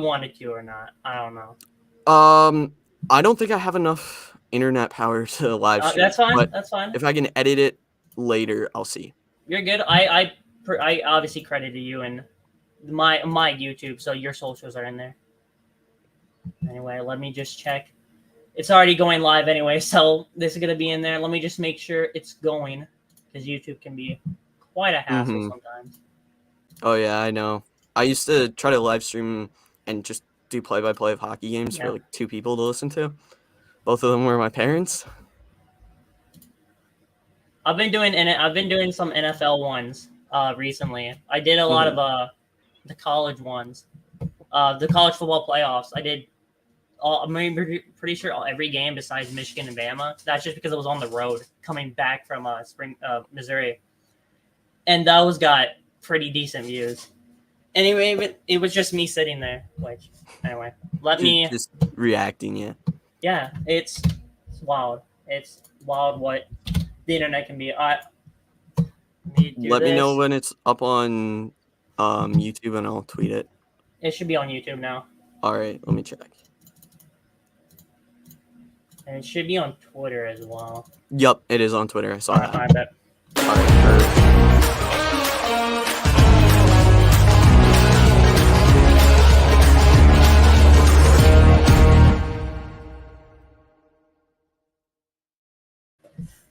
wanted to or not. I don't know. I don't think I have enough internet power to live stream. That's fine. But That's fine. if I can edit it later, I'll see. You're good. I obviously credited you in my YouTube, so your socials are in there. Anyway, let me just check. It's already going live anyway, so this is gonna be in there. Let me just make sure it's going, because YouTube can be quite a hassle sometimes. Oh yeah, I know. I used to try to live stream and just do play-by-play of hockey games for like 2 people to listen to. Both of them were my parents. I've been doing some NFL ones recently. I did a lot of the college ones, the college football playoffs. I did I'm pretty sure every game besides Michigan and Bama. That's just because I was on the road coming back from Missouri, and those got pretty decent views. Anyway, it was just me sitting there. Which anyway, just reacting. Yeah, it's wild. It's wild what the internet can be. Let me know when it's up on YouTube and I'll tweet it. It should be on YouTube now. All right, let me check. And it should be on Twitter as well. Yep, it is on Twitter. I saw that. I bet. All right,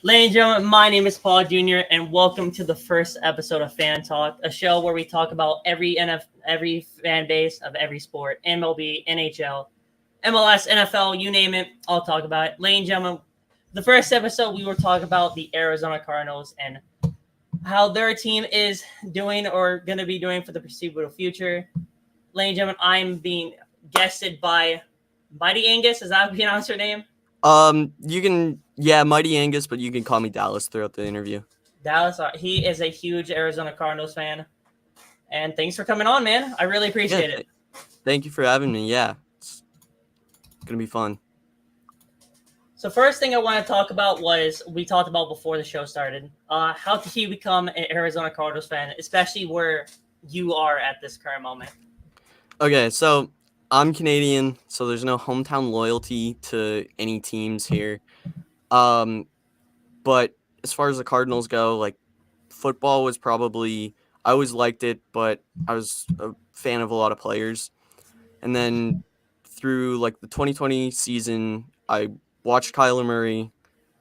Ladies and gentlemen, my name is Paul Jr. and welcome to the first episode of Fan Talk, a show where we talk about every fan base of every sport, MLB, NHL, MLS, NFL, you name it, I'll talk about it. Ladies and gentlemen, the first episode we will talk about the Arizona Cardinals and how their team is doing or going to be doing for the foreseeable future. Ladies and gentlemen, I'm being guested by Mighty Angus. Is that how you pronounce your name? You can, Mighty Angus, but you can call me Dallas throughout the interview. Dallas, he is a huge Arizona Cardinals fan. And thanks for coming on, man. I really appreciate it. Thank you for having me. Yeah, it's going to be fun. So first thing I want to talk about was, we talked about before the show started, how did you become an Arizona Cardinals fan, especially where you are at this current moment? Okay, so I'm Canadian, so there's no hometown loyalty to any teams here. But as far as the Cardinals go, like, football was probably, I always liked it, but I was a fan of a lot of players. And then through like the 2020 season, I watched Kyler Murray,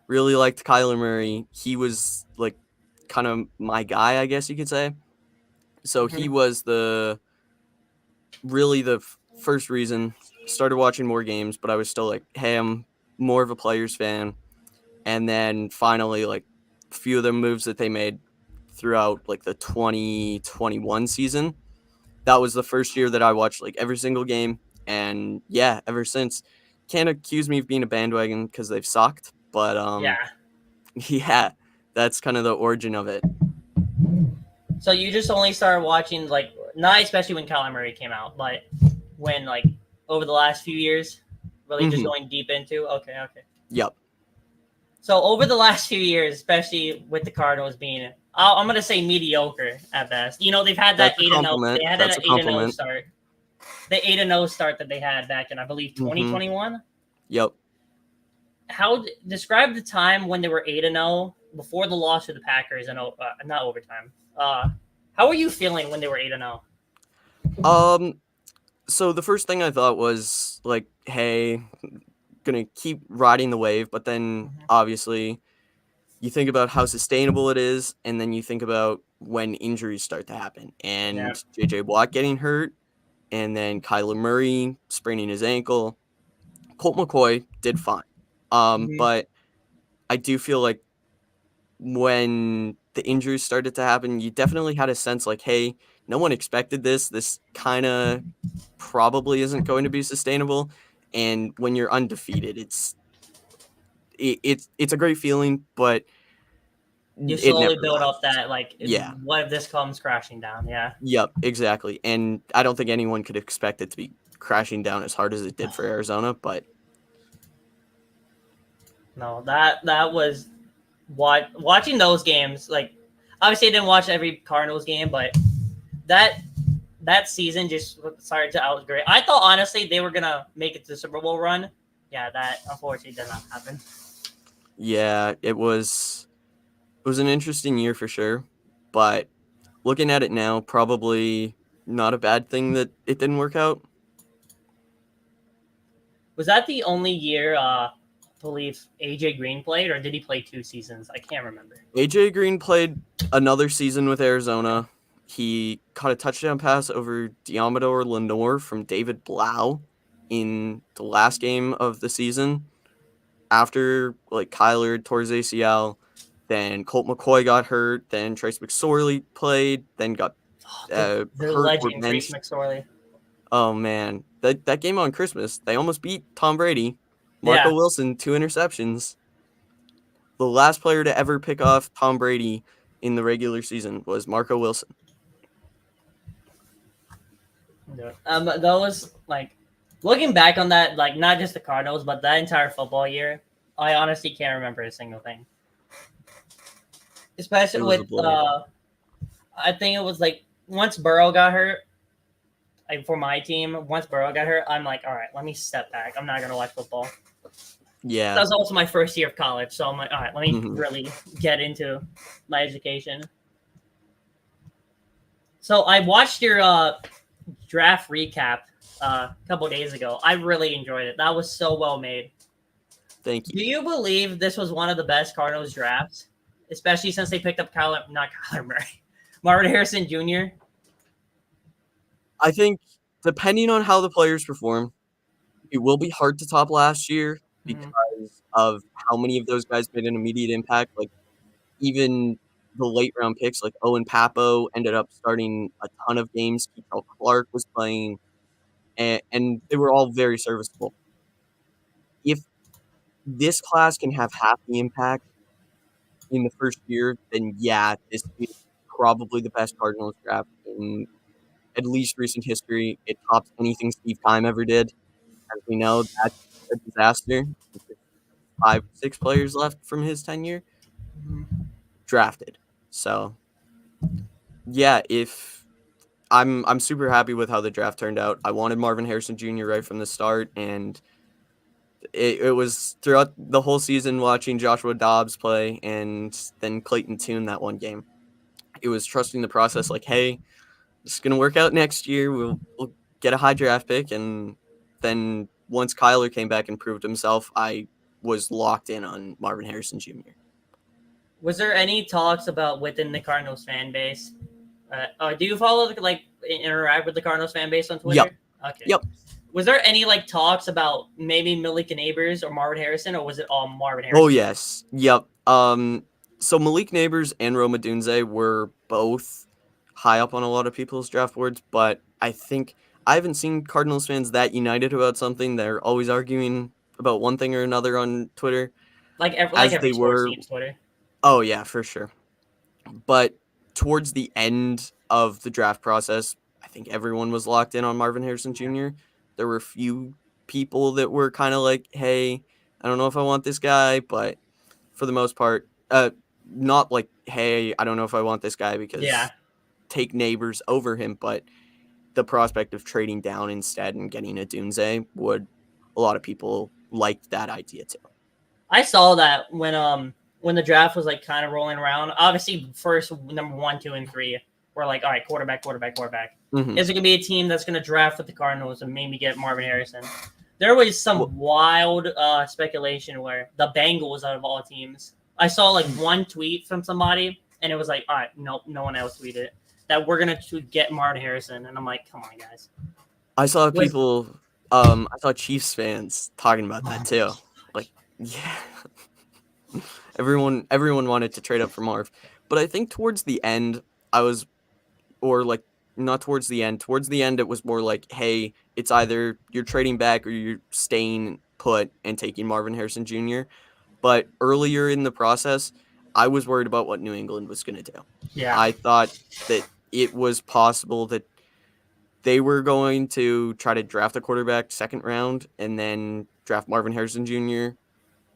really liked Kyler Murray. He was like kind of my guy, I guess you could say. So he was really the first reason. Started watching more games, but I was still like, hey, I'm more of a players fan. And then finally, like, a few of the moves that they made throughout like the 2021 season, that was the first year that I watched like every single game. And yeah, ever since. Can't accuse me of being a bandwagon because they've sucked, but yeah, that's kind of the origin of it. So you just only started watching, like, not especially when Kyler Murray came out, but when, like, over the last few years, really just going deep into? Okay. Yep. So over the last few years, especially with the Cardinals being, I'm going to say mediocre at best. You know, they've had that 8-0. They had that 8-0 start. The 8-0 start that they had back in, I believe, 2021. Yep. Describe the time when they were 8-0 before the loss to the Packers and not overtime. How were you feeling when they were 8-0? So the first thing I thought was like, hey, gonna keep riding the wave, but then obviously you think about how sustainable it is, and then you think about when injuries start to happen, and JJ Watt getting hurt, and then Kyler Murray spraining his ankle. Colt McCoy did fine. But I do feel like when the injuries started to happen, you definitely had a sense like, hey, no one expected this. This kind of probably isn't going to be sustainable. And when you're undefeated, it's a great feeling, but you slowly build up that, like, what if this comes crashing down? Yeah. Yep, exactly. And I don't think anyone could expect it to be crashing down as hard as it did for Arizona, but no, that was watching those games. Like, obviously I didn't watch every Cardinals game, but that that season just started to outgrade. I thought honestly they were gonna make it to the Super Bowl run. Yeah, that unfortunately did not happen. Yeah, it was an interesting year for sure, but looking at it now, probably not a bad thing that it didn't work out. Was that the only year I believe AJ Green played, or did he play 2 seasons? I can't remember. AJ Green played another season with Arizona. He caught a touchdown pass over Diamador Lenore from David Blau in the last game of the season. After like Kyler tore his ACL, then Colt McCoy got hurt, then Trace McSorley played, then got The hurt or legend Trace benched. McSorley. Oh man, that game on Christmas, they almost beat Tom Brady. Marco Yeah. Wilson, 2 interceptions. The last player to ever pick off Tom Brady in the regular season was Marco Wilson. That was like looking back on that, like not just the Cardinals, but that entire football year. I honestly can't remember a single thing. It Especially was a with blur. I think it was like once Burrow got hurt, like for my team, once Burrow got hurt, I'm like, all right, let me step back. I'm not gonna watch football. Yeah. That was also my first year of college, so I'm like, all right, let me Mhm. really get into my education. So I watched your draft recap a couple days ago. I really enjoyed it. That was so well made. Thank Do you. you believe this was one of the best Cardinals drafts, especially since they picked up not Kyler Murray, Marvin Harrison Jr.? I think depending on how the players perform, it will be hard to top last year Mhm. because of how many of those guys made an immediate impact. Like even the late round picks, like Owen Papo ended up starting a ton of games. Keetrell Clark was playing, and they were all very serviceable. If this class can have half the impact in the first year, then yeah, this is probably the best Cardinals draft in at least recent history. It tops anything Steve Keim ever did. As we know, that's a disaster. 5, 6 players left from his tenure drafted. So yeah, if I'm super happy with how the draft turned out. I wanted Marvin Harrison Jr. right from the start, and it was throughout the whole season watching Joshua Dobbs play and then Clayton Tune that one game. It was trusting the process, like, hey, this is gonna work out next year. We'll get a high draft pick, and then once Kyler came back and proved himself, I was locked in on Marvin Harrison Jr. Was there any talks about within the Cardinals fan base? Do you follow like interact with the Cardinals fan base on Yep. Twitter? Okay. Yep. Was there any like talks about maybe Malik Neighbors or Marvin Harrison, or was it all Marvin Harrison? Oh yes. Yep. So Malik Neighbors and Roma Dunze were both high up on a lot of people's draft boards, but I think I haven't seen Cardinals fans that united about something. They're always arguing about one thing or another on Twitter, Like as every they sports were. team's Twitter. Oh yeah, for sure. But towards the end of the draft process, I think everyone was locked in on Marvin Harrison Jr. There were a few people that were kind of like, "Hey, I don't know if I want this guy," but for the most part, not like, "Hey, I don't know if I want this guy," Yeah. because take Neighbors over him, but the prospect of trading down instead and getting a Dunze would a lot of people liked that idea too. I saw that when the draft was like kind of rolling around. Obviously, first number 1, 2, and 3 were like, all right, quarterback, quarterback, quarterback. Mhm. Is it gonna be a team that's gonna draft with the Cardinals and maybe get Marvin Harrison? There was some Well, wild speculation where the Bengals, out of all teams, I saw like one tweet from somebody, and it was like, all right, nope, no one else tweeted it, that we're gonna get Marvin Harrison, and I'm like, come on, guys. I saw Was people, I saw Chiefs fans talking about that too. Like, yeah, everyone wanted to trade up for Marv, but I think towards the end, I was, or like not towards the end. Towards the end, it was more like, hey, it's either you're trading back or you're staying put and taking Marvin Harrison Jr. But earlier in the process, I was worried about what New England was going to do. yeah, I thought that it was possible that they were going to try to draft a quarterback second round and then draft Marvin Harrison Jr.,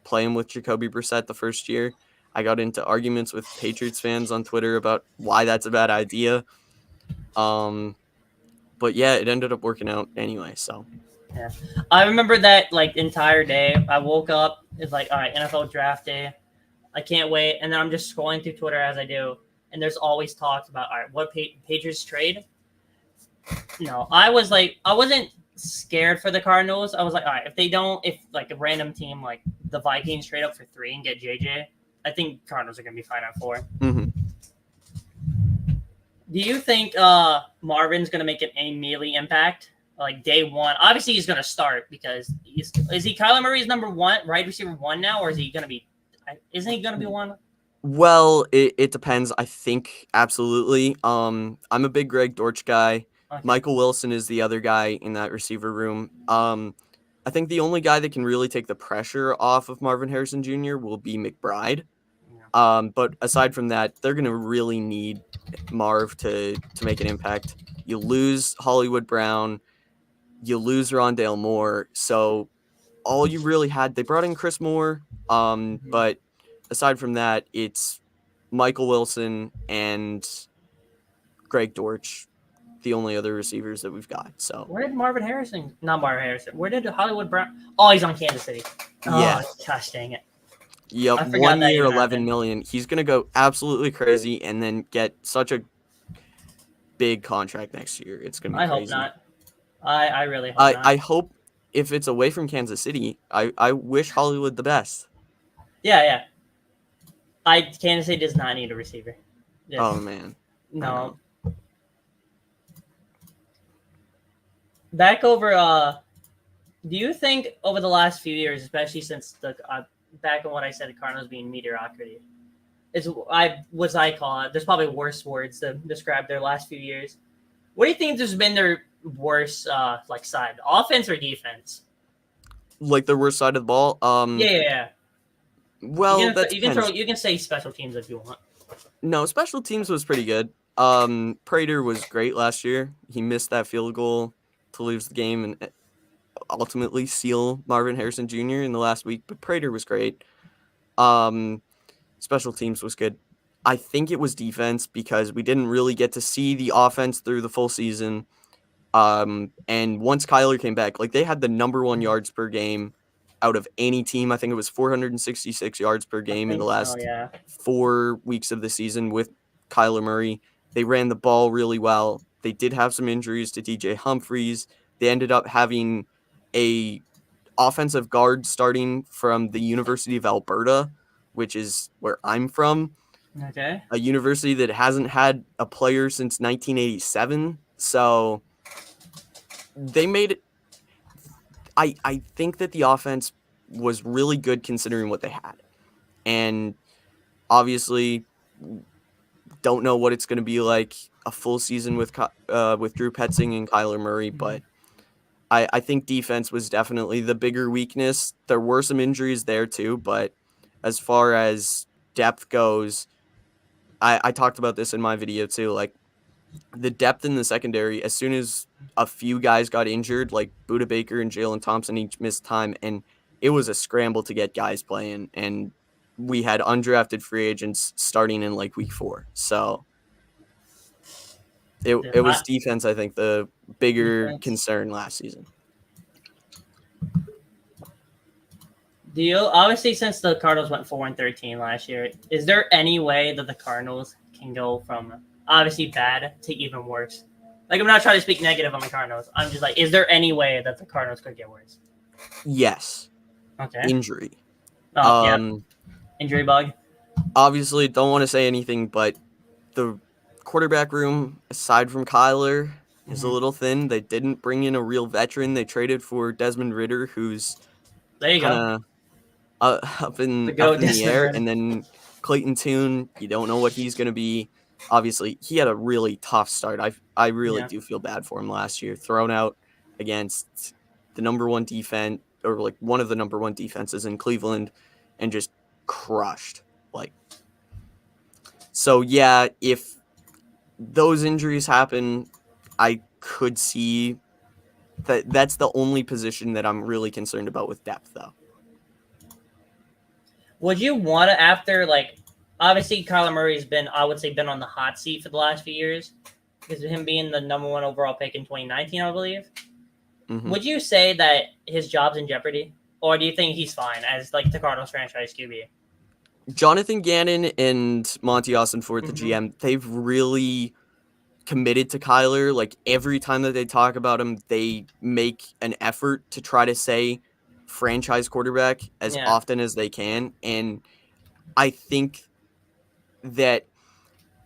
play him with Jacoby Brissett the first year. I got into arguments with Patriots fans on Twitter about why that's a bad idea. Um, But yeah, it ended up working out anyway. So Yeah, I remember that like entire day. I woke up. It's like, all right, NFL draft day. I can't wait. And then I'm just scrolling through Twitter as I do, and there's always talks about, all right, what Patriots trade. No, I wasn't scared for the Cardinals. I was like, all right, if like a random team like the Vikings trade up for 3 and get JJ, I think Cardinals are gonna be fine at 4. mm-hmm. Do you think Marvin's gonna make an immediate impact? Like day one, obviously he's gonna start because is he Kyler Murray's number 1 right receiver 1 now, or is he gonna be? Isn't he gonna be 1? Well, it depends. I think absolutely. I'm a big Greg Dortch guy. Okay. Michael Wilson is the other guy in that receiver room. I think the only guy that can really take the pressure off of Marvin Harrison Jr. will be McBride. Yeah. But aside from that, they're gonna really need Marv to make an impact. You lose Hollywood Brown, you lose Rondale Moore, so all you really had, they brought in Chris Moore, but aside from that, it's Michael Wilson and Greg Dortch, the only other receivers that we've got. So Where did Marvin Harrison? Not Marvin Harrison. Where did Hollywood Brown? Oh, he's on Kansas City. yeah, Oh, gosh dang it. yep, I forgot 1 that year, even 11 happened. million. He's gonna go absolutely crazy and then get such a big contract next year. It's gonna be I hope crazy. not. I really hope not. I hope if it's away from Kansas City, I wish Hollywood the best. Yeah. Kansas City does not need a receiver. Oh man. No. Back over. Do you think over the last few years, especially since the back on what I said, the Cardinals being mediocrity, is I call it. There's probably worse words to describe their last few years. What do you think has been their worst like side, offense or defense? Like the worst side of the ball. Yeah. Well, You can say special teams if you want. No, special teams was pretty good. Prater was great last year. He missed that field goal to lose the game and ultimately seal Marvin Harrison Jr. in the last week, but Prater was great. Special teams was good. I think it was defense because we didn't really get to see the offense through the full season. And once Kyler came back, like they had the number 1 yards per game out of any team. I think it was 466 yards per game in the last 4 weeks of the season with Kyler Murray. They ran the ball really well. They did have some injuries to DJ Humphries. They ended up having a offensive guard starting from the University of Alberta, which is where I'm from. Okay. A university that hasn't had a player since 1987. So they made it. I think that the offense was really good considering what they had. And obviously don't know what it's going to be like a full season with Drew Petzing and Kyler Murray, but I think defense was definitely the bigger weakness. There were some injuries there too, but as far as depth goes, I talked about this in my video too, like the depth in the secondary, as soon as a few guys got injured, like Budda Baker and Jalen Thompson each missed time, and it was a scramble to get guys playing, and we had undrafted free agents starting in like week 4. So it was defense, I think, the bigger concern last season. Do you obviously, since the Cardinals went 4-13 last year, is there any way that the Cardinals can go from obviously bad to even worse? Like, I'm not trying to speak negative on the Cardinals. I'm just like, is there any way that the Cardinals could get worse? Yes. Okay. Injury. Injury bug. Obviously, don't want to say anything, but the quarterback room, aside from Kyler, is a little thin. They didn't bring in a real veteran. They traded for Desmond Ridder, who's kind of up in the air. And then Clayton Tune, you don't know what he's going to be. Obviously, he had a really tough start. I really do feel bad for him last year. Thrown out against the number 1 defense, or like one of the number 1 defenses in Cleveland, and just crushed. So yeah, if those injuries happen, I could see that's the only position that I'm really concerned about with depth, though. Would you want to, after, like, obviously Kyler Murray's been, I would say, been on the hot seat for the last few years. because of him being the number one overall pick in 2019, I believe. Mm-hmm. Would you say that his job's in jeopardy, or do you think he's fine as like the Cardinals franchise QB? Jonathan Gannon and Monty Austin-Ford, the GM, they've really committed to Kyler. Like, every time that they talk about him, they make an effort to try to say franchise quarterback as Yeah, often as they can. And I think that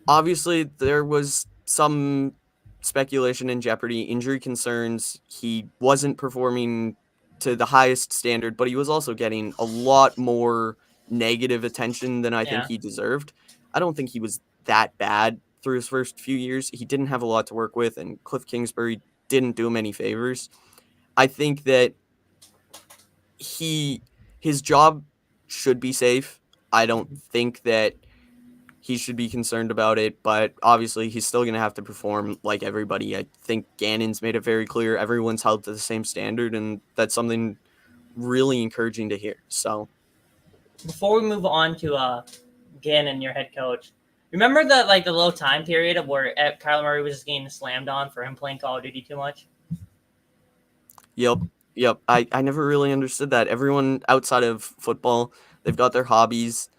obviously there was some speculation in jeopardy, injury concerns. He wasn't performing to the highest standard, but he was also getting a lot more negative attention than I think yeah. he deserved. I don't think he was that bad through his first few years. He didn't have a lot to work with, and Cliff Kingsbury didn't do him any favors. I think that he his job should be safe. I don't think that he should be concerned about it, but obviously he's still going to have to perform like everybody. I think Gannon's made it very clear everyone's held to the same standard, and that's something really encouraging to hear. So, Before we move on to Gannon, your head coach, remember the low time period of where Kyler Murray was just getting slammed on for him playing Call of Duty too much? yep, yep. I never really understood that. Everyone outside of football, they've got their hobbies.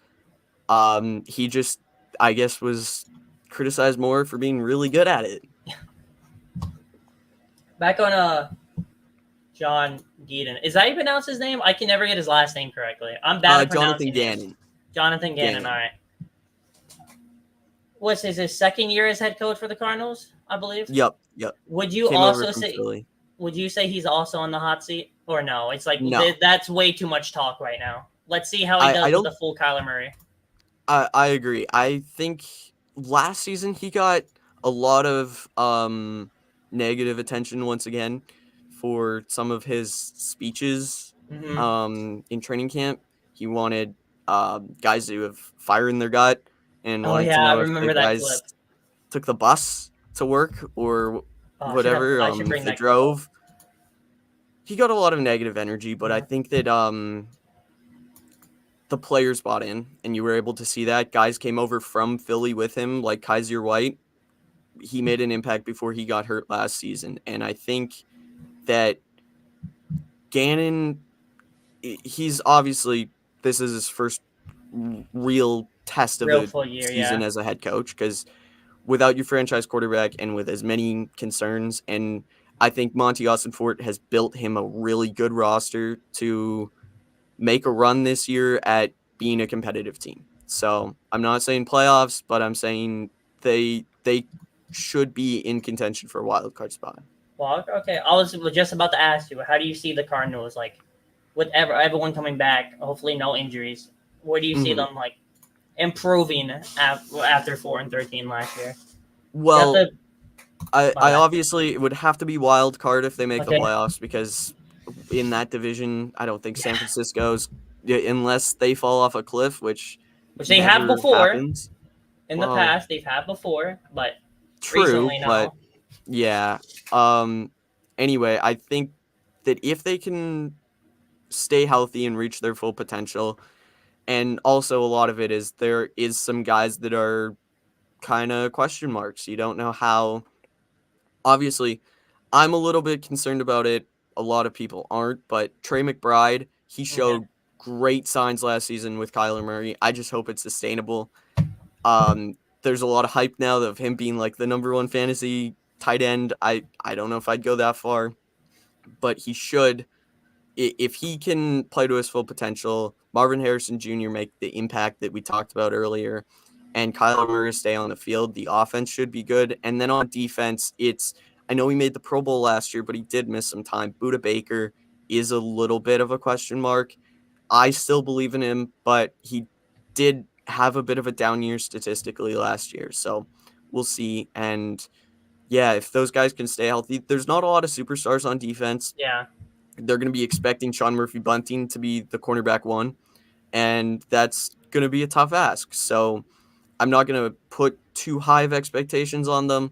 He just, I guess, was criticized more for being really good at it. Back on John Geedon. Is that how you pronounce his name? I can never get his last name correctly. I'm bad at Jonathan pronouncing names. Gannon. Jonathan Gannon. All right. What's his second year as head coach for the Cardinals? I believe. Yep. Would you Came over also from say? Philly. Would you say he's also on the hot seat, or no? It's like No. that's way too much talk right now. Let's see how he does with the full Kyler Murray. I agree. I think last season he got a lot of negative attention once again for some of his speeches in training camp. He wanted guys to have fire in their gut and wanted to I know if the remember that guys clip. took the bus to work or whatever, I should bring if they that drove. He got a lot of negative energy, but I think that the players bought in, and you were able to see that. Guys came over from Philly with him, like Kaiser White. He made an impact before he got hurt last season, and I think that Gannon, he's obviously, this is his first real test of a full year, season as a head coach, because without your franchise quarterback and with as many concerns, and I think Monty Austin-Ford has built him a really good roster to make a run this year at being a competitive team. So I'm not saying playoffs, but I'm saying they should be in contention for a wild card spot. Well, okay. I was just about to ask you, how do you see the Cardinals with everyone coming back? Hopefully, no injuries. Where do you see them improving after 4-13 last year? Well, I obviously it would have to be wild card if they make the playoffs, because in that division, I don't think San Francisco's, unless they fall off a cliff, which they have before. Happens. In the past, they've had before, but true, recently, no. But yeah. Anyway, I think that if they can stay healthy and reach their full potential, and also a lot of it is there is some guys that are kind of question marks. You don't know how. Obviously, I'm a little bit concerned about it. A lot of people aren't, but Trey McBride, he showed great signs last season with Kyler Murray. I just hope it's sustainable. There's a lot of hype now of him being like the number one fantasy tight end. I don't know if I'd go that far, but he should. If he can play to his full potential, Marvin Harrison Jr. make the impact that we talked about earlier, and Kyler Murray stay on the field, the offense should be good. And then on defense, I know he made the Pro Bowl last year, but he did miss some time. Budda Baker is a little bit of a question mark. I still believe in him, but he did have a bit of a down year statistically last year. So we'll see. And yeah, if those guys can stay healthy, there's not a lot of superstars on defense. Yeah. They're going to be expecting Sean Murphy-Bunting to be the cornerback one, and that's going to be a tough ask. So I'm not going to put too high of expectations on them.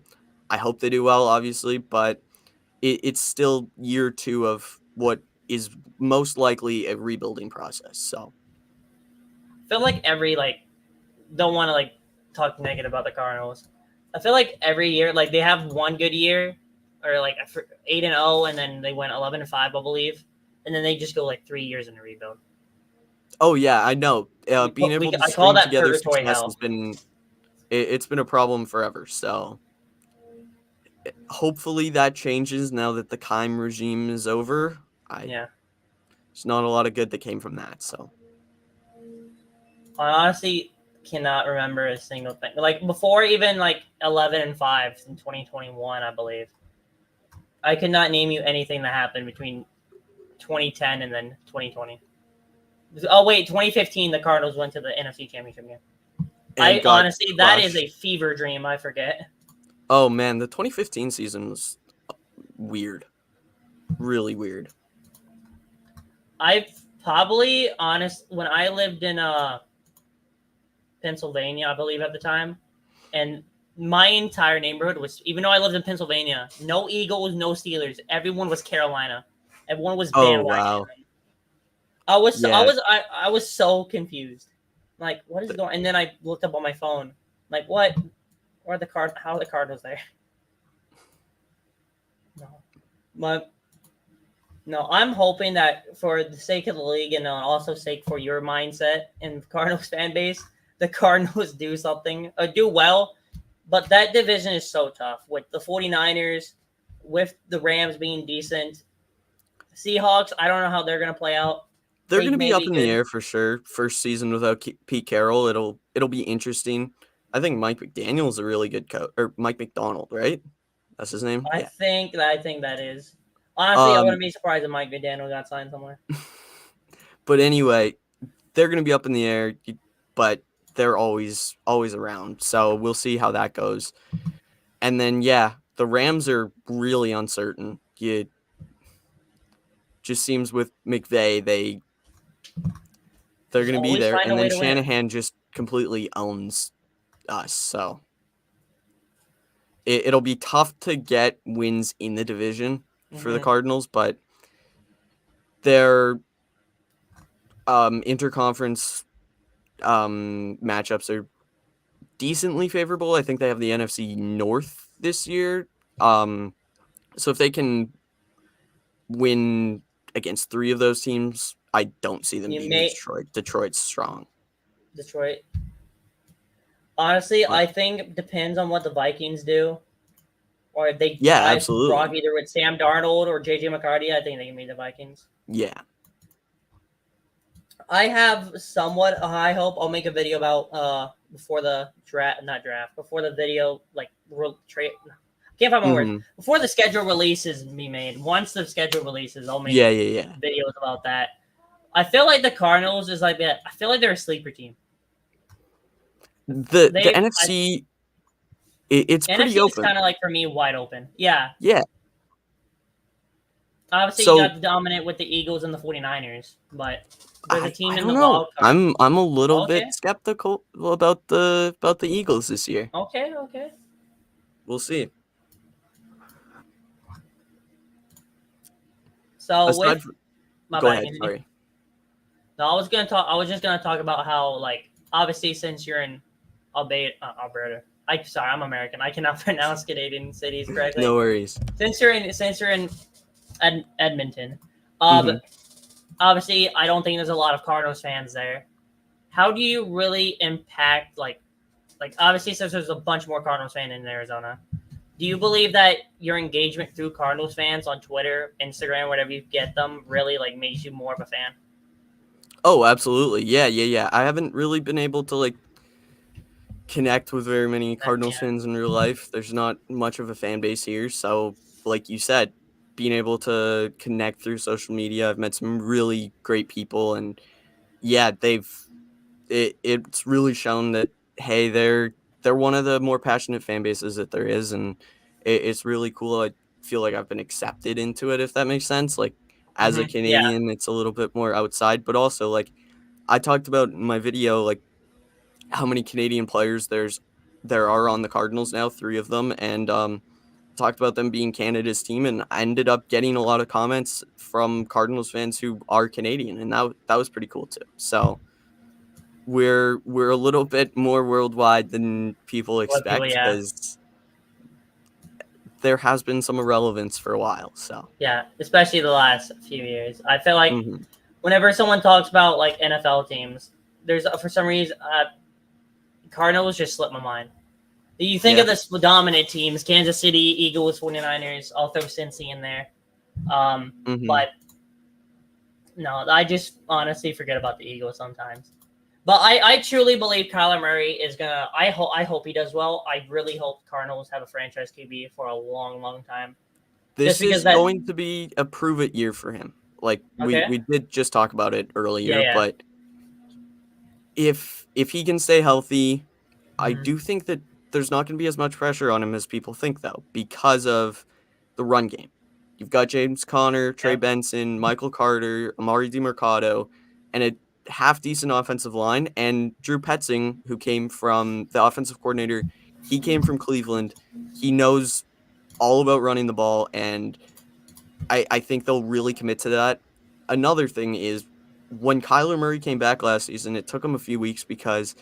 I hope they do well, obviously, but it's still year 2 of what is most likely a rebuilding process. So I feel like don't want to talk negative about the Cardinals, I feel like every year, like they have one good year, or like 8-0, and then they went 11-5, I believe, and then they just go like 3 years in a rebuild. Oh yeah, I know. Being able to I call string that together purgatory success hell. has been it's been a problem forever. So hopefully that changes now that the Keim regime is over. Yeah, There's not a lot of good that came from that. So I honestly cannot remember a single thing. Like before, even like 11-5 in 2021, I believe. I could not name you anything that happened between 2010 and then 2020. Oh wait, 2015, the Cardinals went to the NFC Championship game. and I got honestly, that is crushed. a fever dream. I forget. Oh man, the 2015 season was weird, really weird. I've probably when I lived in Pennsylvania, I believe at the time, and my entire neighborhood was, even though I lived in Pennsylvania, no Eagles, no Steelers. Everyone was Carolina. Everyone was Oh bandwagoning wow, them. yeah. I was so confused. Like, what is going? And then I looked up on my phone. Like, what? Where are the card? How are the Cardinals there? No, my no. I'm hoping that for the sake of the league and also sake for your mindset and Cardinals fan base, the Cardinals do something, do well. But that division is so tough with the 49ers, with the Rams being decent. Seahawks, I don't know how they're going to play out. They're They gonna be may up be in the good. air for sure. First season without Pete Carroll, it'll be interesting. I think Mike McDaniel's a really good coach, or Mike McDonald, right? That's his name. Yeah. I think that is. Honestly, I Um, wouldn't be surprised if Mike McDaniel got signed somewhere. but anyway, they're gonna be up in the air, but they're always around. So we'll see how that goes. And then yeah, the Rams are really uncertain. It just seems with McVay, they're Just gonna be always there, find a and way then to win. Shanahan just completely owns us. So it'll be tough to get wins in the division for the Mm-hmm. Cardinals, but their interconference matchups are decently favorable. I think they have the NFC North this year. So if they can win against 3 of those teams, I don't see them You beating may Detroit. Detroit's strong. Detroit. Honestly, But I think it depends on what the Vikings do, or if they yeah, decide to rock absolutely. either with Sam Darnold or JJ McCarthy. I think they can beat the Vikings. Yeah. I have somewhat a high hope. I'll make a video about before the draft, not draft, before the video like trade. Can't find my words. Mhm. Before the schedule releases be made. Once the schedule releases, I'll make Yeah, yeah, yeah. videos about that. I feel like the Cardinals is like that. I feel like they're a sleeper team. The They NFC, it's pretty NFC is open. kind of like for me wide open. Yeah, Yeah. obviously you So got the dominant with the Eagles and the 49ers, but there's a I team in don't the know. wild card. I'm a little Okay, bit skeptical about the Eagles this year. okay. We'll see. So Aside with from, my go bad, ahead. continue. Sorry. No, I was gonna talk. I was just gonna talk about how, like, obviously, since you're in Alberta. Sorry, I'm American. I cannot pronounce Canadian cities correctly. No worries. Since you're in Edmonton, Hmm. obviously, I don't think there's a lot of Cardinals fans there. How do you really impact, like obviously, since there's a bunch more Cardinals fans in Arizona, do you believe that your engagement through Cardinals fans on Twitter, Instagram, whatever you get them, really like makes you more of a fan? Oh, absolutely. Yeah, yeah, yeah. I haven't really been able to like connect with very many Cardinals Yeah. fans in real life. There's not much of a fan base here, so like you said, being able to connect through social media, I've met some really great people, and yeah, it's really shown that hey, they're one of the more passionate fan bases that there is, and it's really cool. I feel like I've been accepted into it, if that makes sense. Like as a Yeah. Canadian, it's a little bit more outside, but also like I talked about in my video, like how many Canadian players there are on the Cardinals now, 3 of them, and talked about them being Canada's team, and I ended up getting a lot of comments from Cardinals fans who are Canadian, and that was pretty cool too. So we're a little bit more worldwide than people What people, expect yeah. because there has been some irrelevance for a while. So Yeah, especially the last few years. I feel like mhm. whenever someone talks about like NFL teams, there's for some reason Cardinals just slipped my mind. You think Yeah. of the dominant teams: Kansas City, Eagles, 49ers. I'll throw Cincy in there. Mhm. But no, I just honestly forget about the Eagles sometimes. But I truly believe Kyler Murray is gonna. I hope he does well. I really hope Cardinals have a franchise QB for a long, long time. Just This because is that. going to be a prove it year for him. Like Okay. we did just talk about it Yeah. earlier, Yeah. but if he can stay healthy, I Mm-hmm. do think that there's not going to be as much pressure on him as people think, though, because of the run game. You've got James Conner, Trey Yeah. Benson, Michael Carter, Amari DiMercado, and a half decent offensive line. And Drew Petzing, who came from the offensive coordinator, he came from Cleveland. He knows all about running the ball, and I think they'll really commit to that. Another thing is when Kyler Murray came back last season, it took him a few weeks because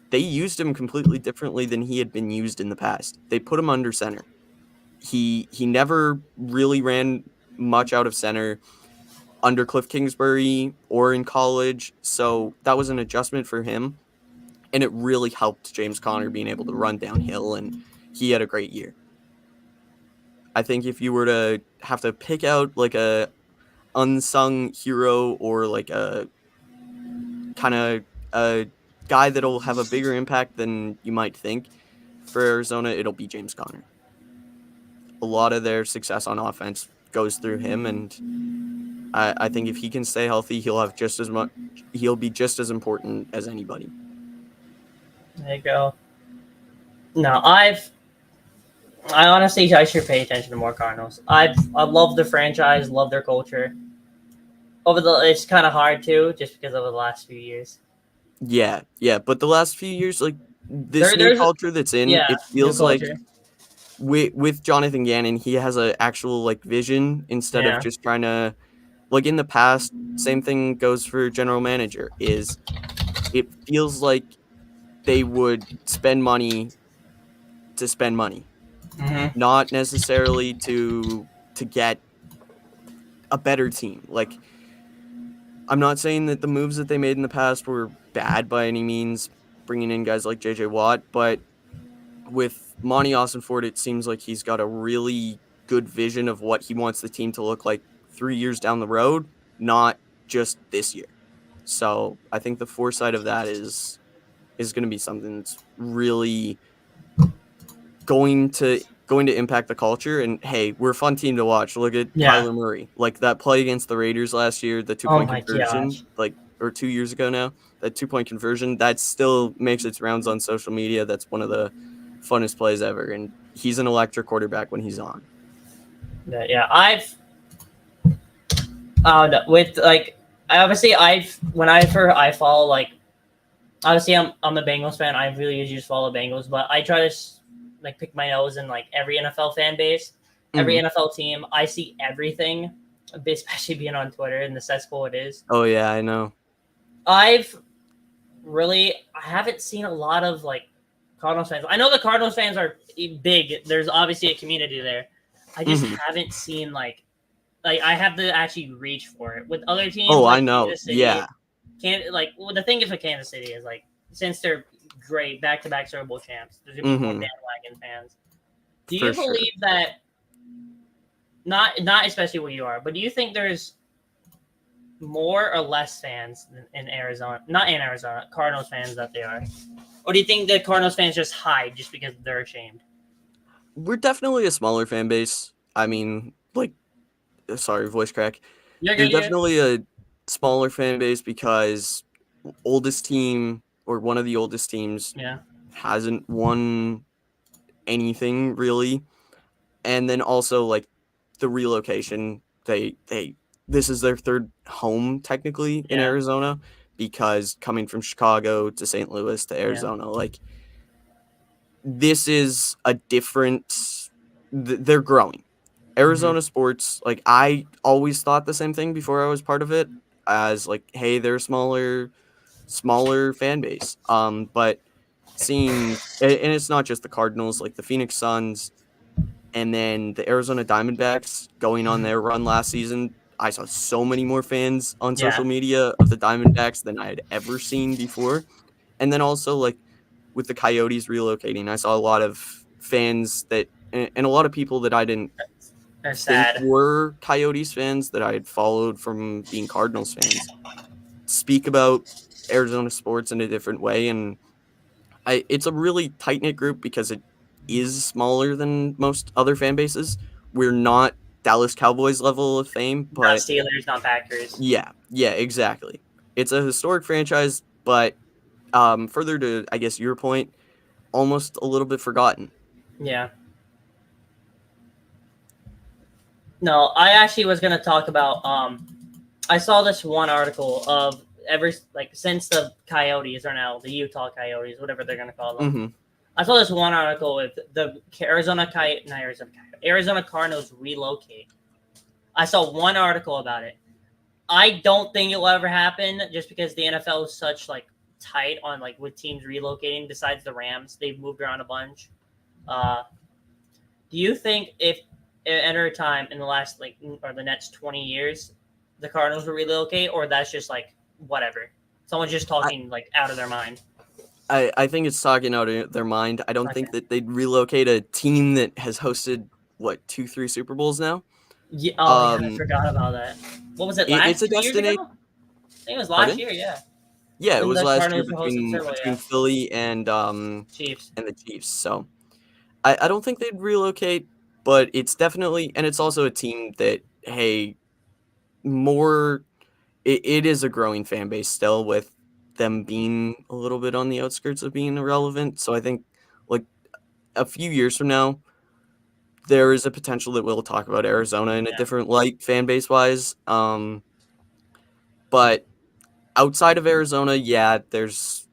they used him completely differently than he had been used in the past. They put him under center. He never really ran much out of center under Cliff Kingsbury or in college, so that was an adjustment for him, and it really helped James Conner being able to run downhill, and he had a great year. I think if you were to have to pick out like a unsung hero or like a kind of a guy that'll have a bigger impact than you might think for Arizona, it'll be James Conner. A lot of their success on offense goes through him, and I think if he can stay healthy, he'll have just as much. He'll be just as important as anybody. There you go. No, I honestly I should pay attention to more Cardinals. I love the franchise, love their culture. It's kind of hard too, just because over the last few years. Yeah, yeah. But the last few years, like this new There's culture that's in, yeah, it new feels like culture. with Jonathan Gannon, he has a actual like vision instead of Yeah. just trying to like in the past. Same thing goes for general manager. Is it feels like they would spend money to spend money, Mm-hmm. not necessarily to get a better team. Like I'm not saying that the moves that they made in the past were bad by any means, bringing in guys like JJ Watt, but with Monty Austin-Ford, it seems like he's got a really good vision of what he wants the team to look like 3 years down the road, not just this year. So I think the foresight of that is going to be something that's really going to impact the culture. And hey, we're a fun team to watch. Look at Yeah. Kyler Murray, like that play against the Raiders last year, the two Oh point my conversion, gosh. like or 2 years ago now, that 2 point conversion that still makes its rounds on social media. That's one of the funnest plays ever, and he's an electric quarterback when he's on. Yeah. With like I obviously I've when I follow like obviously I'm a Bengals fan. I really usually just follow Bengals, but I try to like pick my nose in like every NFL fan base, every Hmm. NFL team. I see everything, especially being on Twitter and the cesspool it is. Oh yeah, I know. I've I haven't seen a lot of like Cardinals fans. I know the Cardinals fans are big. There's obviously a community there. I just Hmm. haven't seen like I have to actually reach for it. With other teams Oh, I like know. Kansas Yeah. City, the thing is with Kansas City is like since they're great back-to-back Super Bowl champs, there's gonna be more Hmm. bandwagon fans. Do For you sure. believe that? Not especially where you are, but do you think there's more or less fans in Arizona? Not in Arizona, Cardinals fans that they are, or do you think the Cardinals fans just hide just because they're ashamed? We're definitely a smaller fan base. I mean, like, sorry, voice crack. You're They're good. You're good. definitely a smaller fan base because oldest team or one of the oldest teams Yeah. hasn't won anything really. And then also like the relocation, they this is their third home technically in Yeah. Arizona because coming from Chicago to St. Louis to Yeah. Arizona, like this is a different they're growing. Mm-hmm. Arizona sports, like I always thought the same thing before I was part of it as like, hey, they're smaller smaller fan base. But seeing, and it's not just the Cardinals, like the Phoenix Suns and then the Arizona Diamondbacks going on their run last season. I saw so many more fans on Yeah, social media of the Diamondbacks than I had ever seen before. And then also, like, with the Coyotes relocating, I saw a lot of fans that, and a lot of people that I didn't they're think sad. were Coyotes fans that I had followed from being Cardinals fans speak about Arizona sports in a different way. And it's a really tight knit group because it is smaller than most other fan bases. We're not Dallas Cowboys level of fame, Not but Steelers, not Packers. yeah, exactly. It's a historic franchise, but further to I guess your point, almost a little bit forgotten. Yeah. No, I actually was gonna talk about. I saw this one article of ever like since the Coyotes are now the Utah Coyotes, whatever they're gonna call them. Hmm. I saw this one article with the Arizona Cardinals relocate. I saw one article about it. I don't think it will ever happen, just because the NFL is such like tight on like with teams relocating. Besides the Rams, they've moved around a bunch. Uh, do you think if at a time in the last like or the next 20 years, the Cardinals will relocate, or that's just like whatever? Someone's just I, talking like out of their mind. I think it's talking out of their mind. I don't Okay. think that they'd relocate a team that has hosted what 2, 3 Super Bowls now. Yeah, oh yeah, I Um, forgot about that. What was it it's last a 2 years ago? destination. I think it was last Pardon? year. Yeah, Yeah, it when was the last year Cardinals were hosting the Super Bowl. between Yeah, Philly Chiefs. and the Chiefs. So I don't think they'd relocate, but it's definitely and it's also a team that hey more it is a growing fan base still with them being a little bit on the outskirts of being irrelevant. So I think like a few years from now, there is a potential that we'll talk about Arizona in a Yeah, different light fan base wise. But outside of Arizona, yeah, there's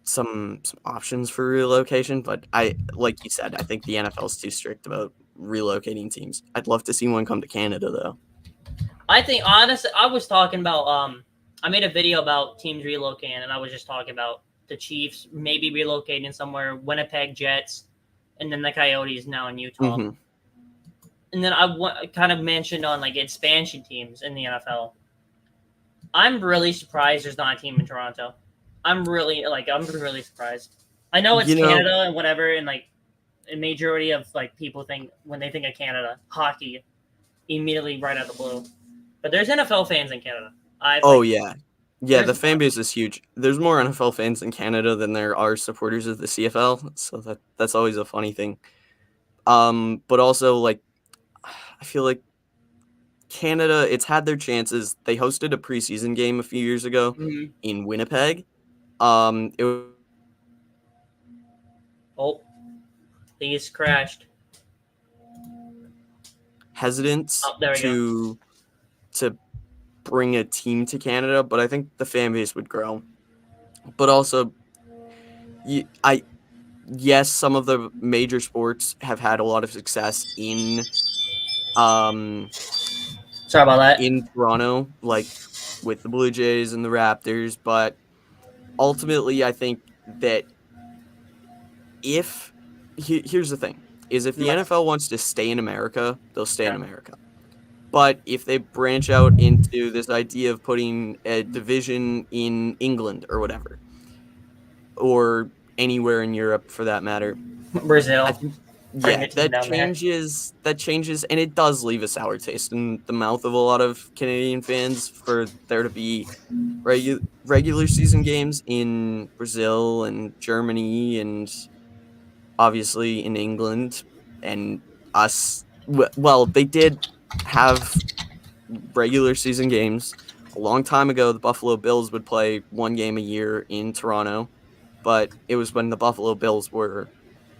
some options for relocation, but I like you said, I think the NFL is too strict about relocating teams. I'd love to see one come to Canada though. I think honestly, I was talking about. I made a video about teams relocating, and I was just talking about the Chiefs maybe relocating somewhere, Winnipeg Jets, and then the Coyotes now in Utah. Hmm. And then I kind of mentioned on like expansion teams in the NFL. I'm really surprised there's not a team in Toronto. I'm really surprised. I know it's You know, Canada and whatever, and like a majority of like people think when they think of Canada, hockey, immediately right out of the blue. But there's NFL fans in Canada. I've oh like yeah. Yeah, there's the a fan ton. base is huge. There's more NFL fans in Canada than there are supporters of the CFL, so that's always a funny thing. But also like I feel like Canada, it's had their chances. They hosted a preseason game a few years ago Mm-hmm. in Winnipeg. It was Oh, these crashed. hesitant Oh, there we go. to bring a team to Canada, but I think the fan base would grow. But also, I yes, some of the major sports have had a lot of success um Sorry about that. in Toronto, like with the Blue Jays and the Raptors. But ultimately, I think that if here's the thing is if the NFL wants to stay in America, they'll stay in Yeah. America. But if they branch out into this idea of putting a division in England or whatever, or anywhere in Europe for that matter, I Brazil. think Bring yeah, the team down there. that changes and it does leave a sour taste in the mouth of a lot of Canadian fans for there to be regular season games in Brazil and Germany and obviously in England and us well, they did have regular season games. A long time ago, the Buffalo Bills would play one game a year in Toronto, but it was when the Buffalo Bills were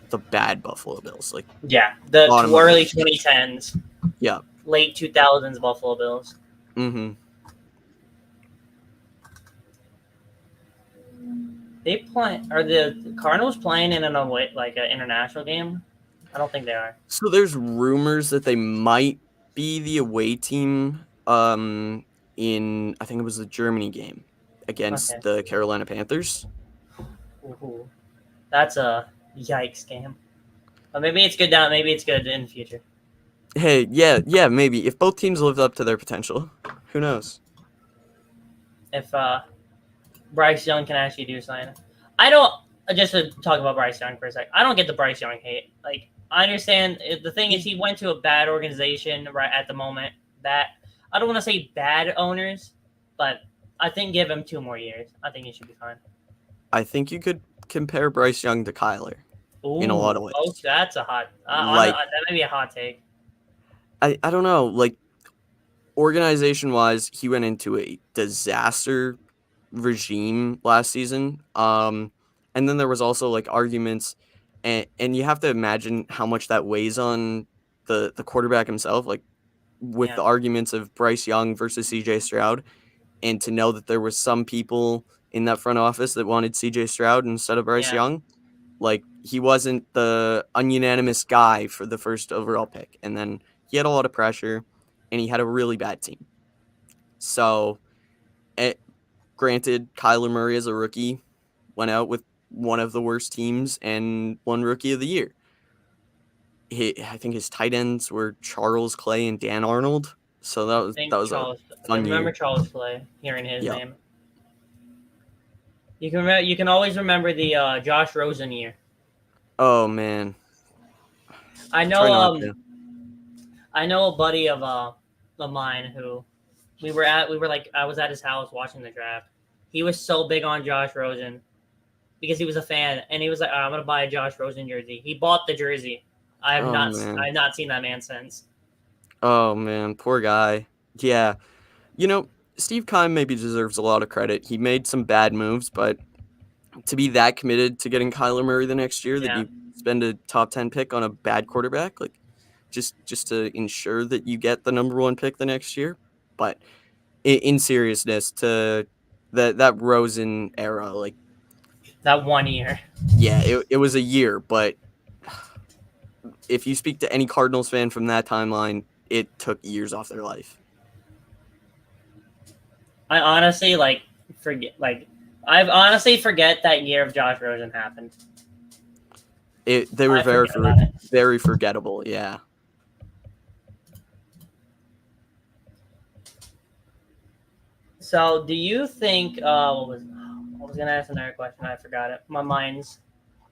the bad Buffalo Bills, like Yeah, the bottom of the early division. 2010s, Yeah. late 2000s Buffalo Bills. Hmm. They play. Are the Cardinals playing in an away like an international game? I don't think they are. So there's rumors that they might be the away team in I think it was the Germany game. against Okay. the Carolina Panthers. Ooh, that's a yikes game. But maybe it's good now. Maybe it's good in the future. Hey, yeah, maybe if both teams lived up to their potential, who knows? If Bryce Young can actually do something. I don't. Just to talk about Bryce Young for a sec. I don't get the Bryce Young hate. Like I understand the thing is he went to a bad organization right at the moment. That I don't want to say bad owners, but I think give him 2 more years. I think he should be fine. I think you could compare Bryce Young to Kyler in a lot Ooh, of oh, ways. that's a hot. Like That may be a hot take. I don't know, like organization wise, he went into a disaster regime last season. And then there was also like arguments, and you have to imagine how much that weighs on the quarterback himself, like with Yeah, the arguments of Bryce Young versus CJ Stroud, and to know that there was some people in that front office that wanted CJ Stroud instead of Bryce yeah. Young. Like he wasn't the ununanimous guy for the first overall pick. And then he had a lot of pressure and he had a really bad team. So, eh, granted, Kyler Murray as a rookie went out with one of the worst teams and won Rookie of the Year. I think his tight ends were Charles Clay and Dan Arnold. So that I was think a Charles. I fun remember year. Charles Clay. Hearing his Yeah. name. You can always remember the Josh Rosen year. Oh man. I Try know not to. I know a buddy of mine who we were like I was at his house watching the draft. He was so big on Josh Rosen because he was a fan and he was like, I'm gonna buy a Josh Rosen jersey. He bought the jersey. Oh man. I have not seen that man since. Oh man, poor guy. Yeah. You know, Steve Keim maybe deserves a lot of credit. He made some bad moves, but to be that committed to getting Kyler Murray the next year that Yeah. you spend a top 10 pick on a bad quarterback, like just to ensure that you get the number 1 pick the next year. But in seriousness, to that Rosen era, like That 1 year. yeah, it was a year, but if you speak to any Cardinals fan from that timeline, it took years off their life. I honestly I've honestly forget that year of Josh Rosen happened. They were I forget about it. very forgettable, yeah. So, do you think? I was gonna ask another question. I forgot it. My mind's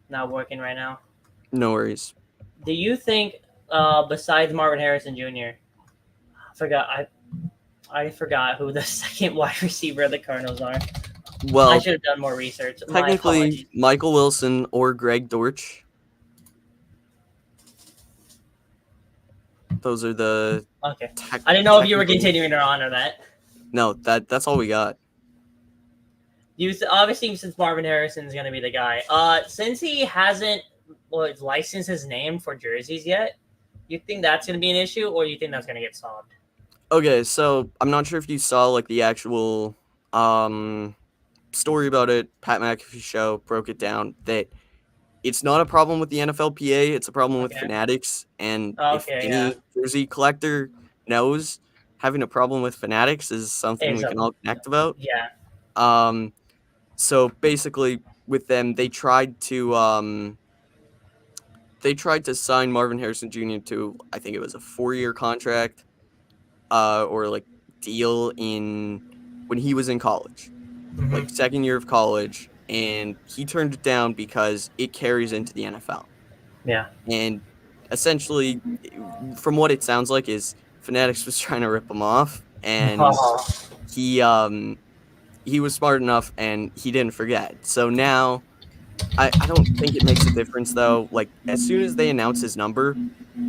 not working right now. No worries. Do you think, besides Marvin Harrison Jr., forgot I forgot who the second wide receiver of the Cardinals are. I Well, should have done more research. My technically, apologies. Michael Wilson or Greg Dortch. Those are the. Okay, I didn't know if you were technically- continuing to honor that. No, that's all we got. Obviously, since Marvin Harrison is gonna be the guy, since he hasn't licensed his name for jerseys yet, you think that's gonna be an issue, or you think that's gonna get solved? Okay, so I'm not sure if you saw like the actual story about it. Pat McAfee show broke it down that it's not a problem with the NFLPA, it's a problem with Okay. Fanatics. And if Okay, yeah. any jersey collector knows, having a problem with Fanatics is something we can all connect about. Yeah. So basically with them, they tried to sign Marvin Harrison Jr. to, I think it was a 4-year contract, or like deal in when he was in college, like second year of college, and he turned it down because it carries into the NFL. Yeah. And essentially, from what it sounds like, is Fanatics was trying to rip him off, and he was smart enough and he didn't forget. So now I don't think it makes a difference though. Like as soon as they announce his number,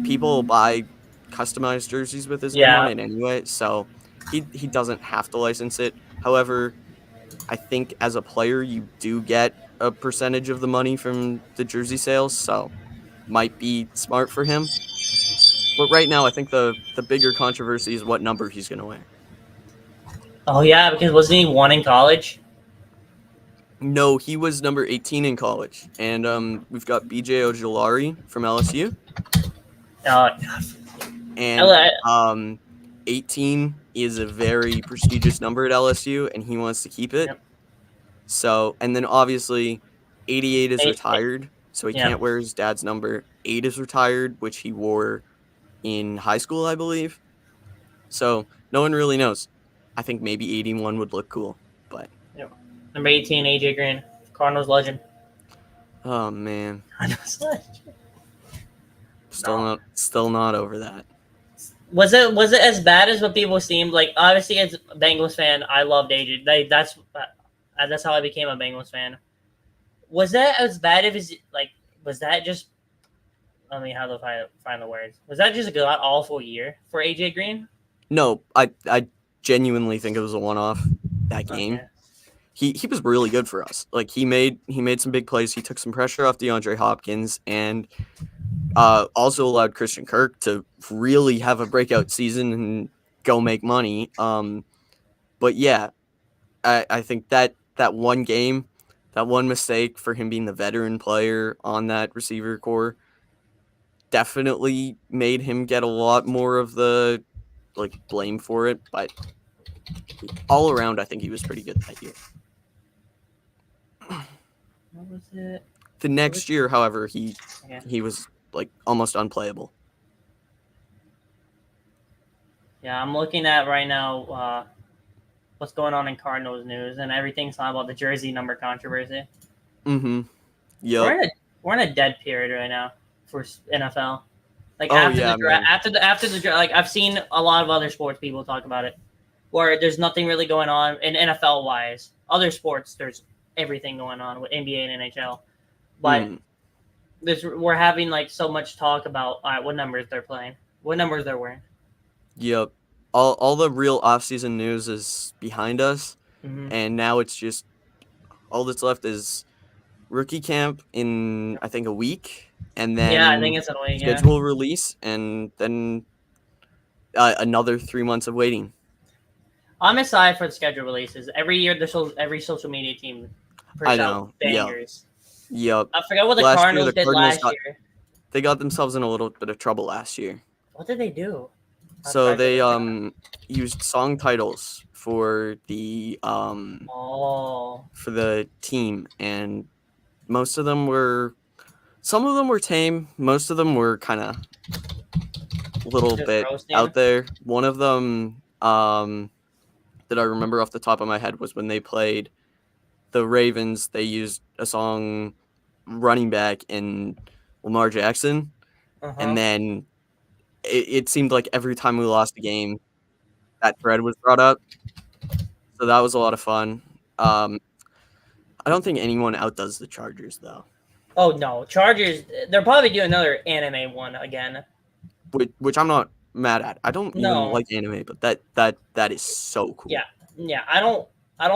people will buy customized jerseys with his name on Yeah. it anyway. So he doesn't have to license it. However, I think as a player you do get a percentage of the money from the jersey sales, so might be smart for him. But right now I think the bigger controversy is what number he's gonna wear. Oh yeah, because wasn't he one in college? No, he was number 18 in college. And we've got BJ Ojulari from LSU. Oh, And 18 is a very prestigious number at LSU, and he wants to keep it. Yep. So, and then obviously 88 is Eight, retired, so he yeah. can't wear his dad's number. 8 is retired, which he wore in high school, I believe. So, no one really knows. I think maybe 81 would look cool, but Number 18, AJ Green, Cardinals legend. oh man, Cardinals legend. still not over that. Was it as bad as what people seemed like? Obviously, as a Bengals fan, I loved AJ. That's how I became a Bengals fan. Was that as bad as like? Was that just? I mean, how to find the words? Was that just a god awful year for AJ Green? No, I genuinely think it was a one-off that game. Okay. He was really good for us. Like he made some big plays. He took some pressure off DeAndre Hopkins and also allowed Christian Kirk to really have a breakout season and go make money. But yeah, I think that one game, that one mistake for him being the veteran player on that receiver core definitely made him get a lot more of the blame for it. But all around, I think he was pretty good that year. What was it? The next year, however, he was almost unplayable. Yeah, I'm looking at right now what's going on in Cardinals news, and everything's talking about the jersey number controversy. Mm-hmm. Yep. We're in a dead period right now for NFL. Like after the draft, like I've seen a lot of other sports people talk about it, where there's nothing really going on in NFL wise. Other sports, there's everything going on with NBA and NHL, but we're having like so much talk about what numbers they're playing, what numbers they're wearing. Yep. All the real off-season news is behind us, and now it's just all that's left is rookie camp in I think a week, and then I think it's a week. Schedule release, and then another 3 months of waiting. I'm excited for the schedule releases. Every year, every social media team puts out bangers. Yep. I forgot what the Cardinals did last year. They got themselves in a little bit of trouble last year. What did they do? So they used song titles for the for the team, and most of them were, some of them were tame, most of them were kind of a little bit out there. One of them that I remember off the top of my head was when they played the Ravens. They used a song Running Back in Lamar Jackson, and then it seemed like every time we lost a game, that thread was brought up. So that was a lot of fun. I don't think anyone outdoes the Chargers, though. Oh, no. Chargers, they'll probably do another anime one again. Which I'm not mad at. I don't even like anime, but that is so cool. Yeah. I don't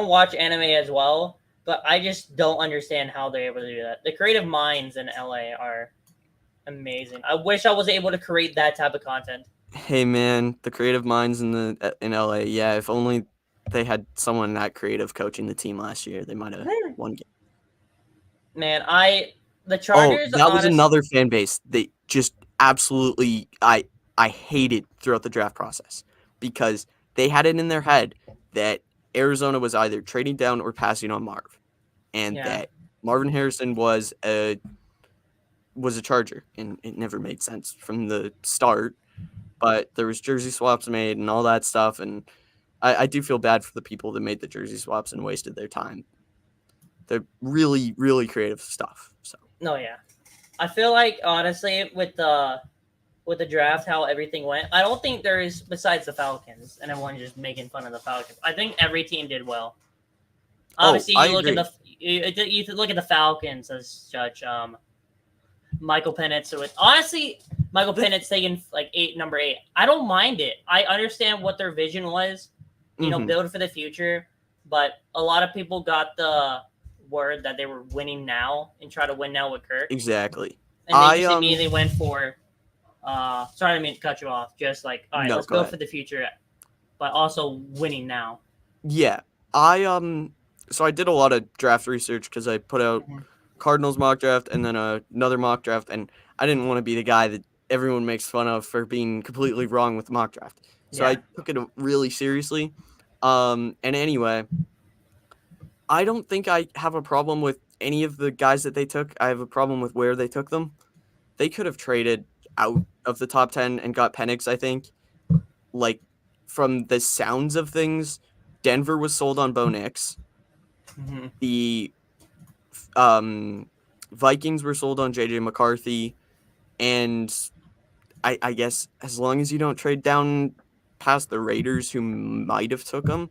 watch anime as well, but I just don't understand how they're able to do that. The creative minds in LA are amazing. I wish I was able to create that type of content. Hey man, the creative minds in LA. Yeah, if only they had someone that creative coaching the team last year, they might have won game. Man, the Chargers. Oh, that was another fan base they just absolutely I hated throughout the draft process, because they had it in their head that Arizona was either trading down or passing on Marv, and that Marvin Harrison was a Charger, and it never made sense from the start. But there was jersey swaps made and all that stuff, and I do feel bad for the people that made the jersey swaps and wasted their time. They're really, really creative stuff. So no, yeah, I feel like honestly with the draft, how everything went, I don't think there is, besides the Falcons and everyone just making fun of the Falcons, I think every team did well. Obviously, you look at the Falcons as such. Michael Penix. So honestly, Michael Penix taking number 8. I don't mind it. I understand what their vision was, build for the future. But a lot of people got the word that they were winning now and try to win now with Kirk. Exactly. And they just immediately went for. Sorry, I didn't mean to cut you off. Just all right, let's build for the future, but also winning now. Yeah, so I did a lot of draft research because I put out Cardinals mock draft and then another mock draft, and I didn't want to be the guy that everyone makes fun of for being completely wrong with the mock draft. So I took it really seriously. And anyway, I don't think I have a problem with any of the guys that they took. I have a problem with where they took them. They could have traded out of the top 10 and got Penix, I think. Like, from the sounds of things, Denver was sold on Bo Nix. Mm-hmm. The um, Vikings were sold on JJ McCarthy. And I guess as long as you don't trade down past the Raiders, who might have took him,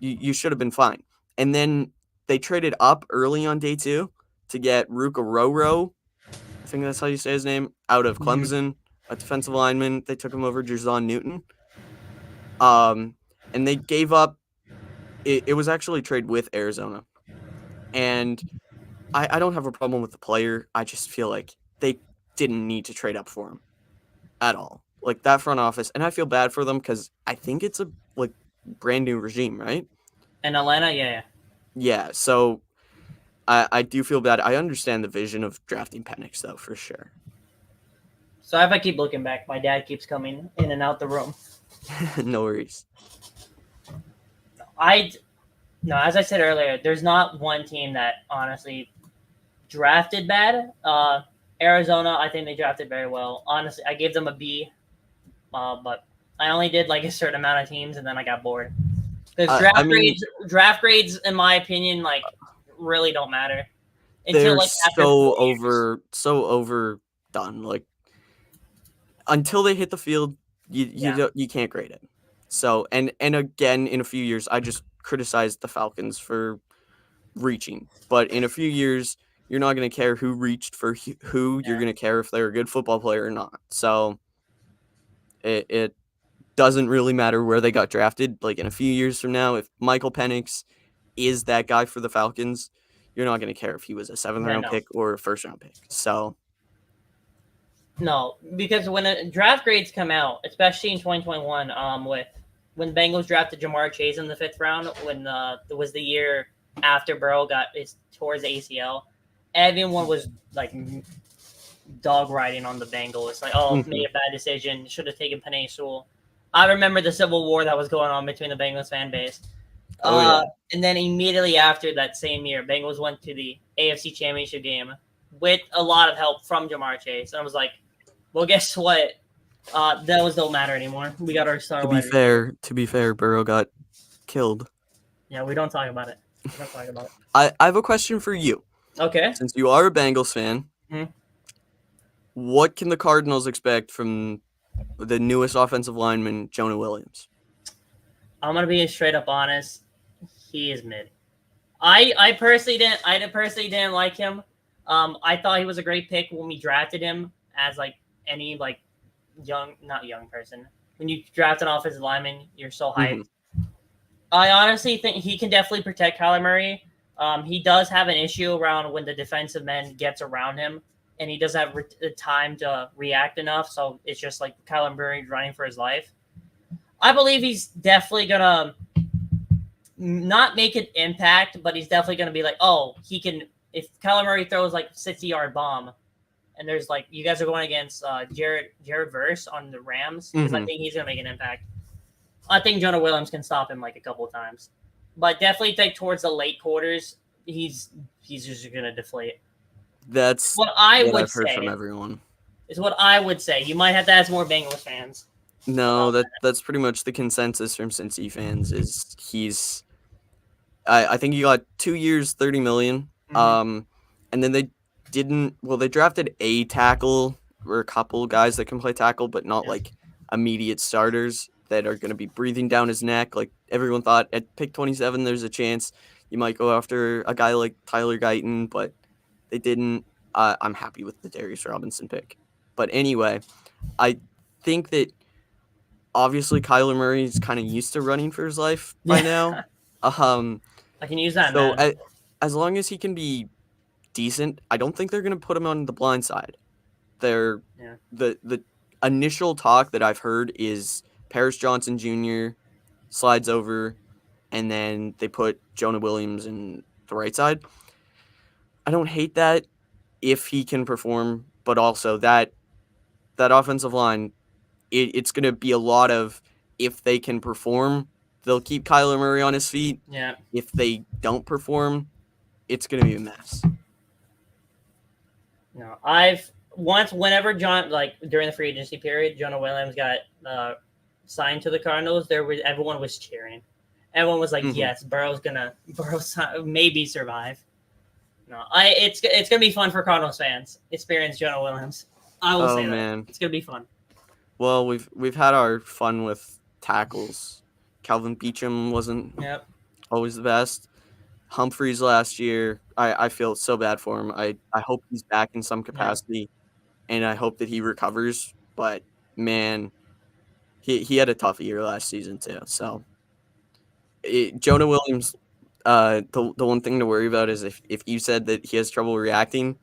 you should have been fine. And then they traded up early on day 2 to get Ruka Roro, I think that's how you say his name, out of Mm-hmm. Clemson, a defensive lineman. They took him over Jerzon Newton. Um, and they gave up. It was actually a trade with Arizona, and I don't have a problem with the player. I just feel like they didn't need to trade up for him at all. Like that front office, and I feel bad for them because I think it's a like brand new regime, right? And Atlanta, yeah. Yeah, so I do feel bad. I understand the vision of drafting Penix though, for sure. So if I keep looking back, my dad keeps coming in and out the room. No worries. I no, as I said earlier, there's not one team that honestly drafted bad. Arizona, I think they drafted very well. Honestly, I gave them a B, but I only did like a certain amount of teams, and then I got bored because I mean, draft grades, in my opinion, like really don't matter until they're like after 4 years. so overdone. Like until they hit the field, Yeah, you can't grade it. So and again, in a few years, I just criticized the Falcons for reaching, but in a few years, you're not going to care who reached for who. You're yeah. going to care if they're a good football player or not. So it doesn't really matter where they got drafted. Like in a few years from now, if Michael Penix is that guy for the Falcons, you're not going to care if he was a seventh Yeah, round no. pick or a first round pick. So No, because when draft grades come out, especially in 2021, with when Bengals drafted Jamar Chase in the 5th round, when it was the year after Burrow got his towards the ACL, everyone was like dog riding on the Bengals. Like, oh, made mhm. a bad decision, should have taken Penei Sewell. I remember the civil war that was going on between the Bengals fan base. Oh yeah, And then immediately after that same year, Bengals went to the AFC Championship game with a lot of help from Jamar Chase. And I was like, well, guess what? Those don't matter anymore. We got our star wide receiver. to be fair, Burrow got killed. Yeah, we don't talk about it. We don't talk about it. I have a question for you. Okay. Since you are a Bengals fan, Mhm. what can the Cardinals expect from the newest offensive lineman, Jonah Williams? I'm gonna be straight up honest. He is mid. I personally didn't like him. I thought he was a great pick when we drafted him as like any like not young person. When you draft an offensive lineman, you're so Mm-hmm. hyped. I honestly think he can definitely protect Kyler Murray. He does have an issue around when the defensive man gets around him, and he doesn't have the time to react enough. So it's just like Kyler Murray running for his life. I believe he's definitely gonna not make an impact, but he's definitely gonna be like, oh, he can. If Kyler Murray throws like 60-yard bomb, and there's like you guys are going against Jared Verse on the Rams, because I Mm-hmm. think he's gonna make an impact. I think Jonah Williams can stop him like a couple of times, but definitely think towards the late quarters, he's just gonna deflate. That's What I what would I've heard from say everyone. is what I would say. You might have to ask more Bengals fans No, about that's pretty much the consensus from Cincy fans is he's I think he got 2 years, 30 million. that. Mm-hmm. And then they drafted a tackle or a couple guys that can play tackle, but not Yeah. like immediate starters that are going to be breathing down his neck. Like everyone thought at pick 27, there's a chance you might go after a guy like Tyler Guyton, but they didn't. I'm happy with the Darius Robinson pick. But anyway, I think that obviously Kyler Murray's kind of used to running for his life by Yeah, now. Um, I can use that, so man. as long as he can be decent, I don't think they're going to put him on the blind side. They're Yeah. the initial talk that I've heard is Paris Johnson Jr. slides over, and then they put Jonah Williams in the right side. I don't hate that if he can perform, but also that offensive line, it's going to be a lot of if they can perform, they'll keep Kyler Murray on his feet. Yeah. If they don't perform, it's going to be a mess. No, whenever John, like during the free agency period, Jonah Williams got signed to the Cardinals, everyone was cheering. Everyone was like, "Yes, Burrow's maybe survive." No, it's gonna be fun for Cardinals fans. Experience Jonah Williams. I will say that. Man. It's gonna be fun. Well, we've had our fun with tackles. Calvin Beachum wasn't always the best. Humphreys last year, I feel so bad for him. I hope he's back in some capacity, and I hope that he recovers. But man, he had a tough year last season too. So Jonah Williams, the one thing to worry about is if you said that he has trouble reacting,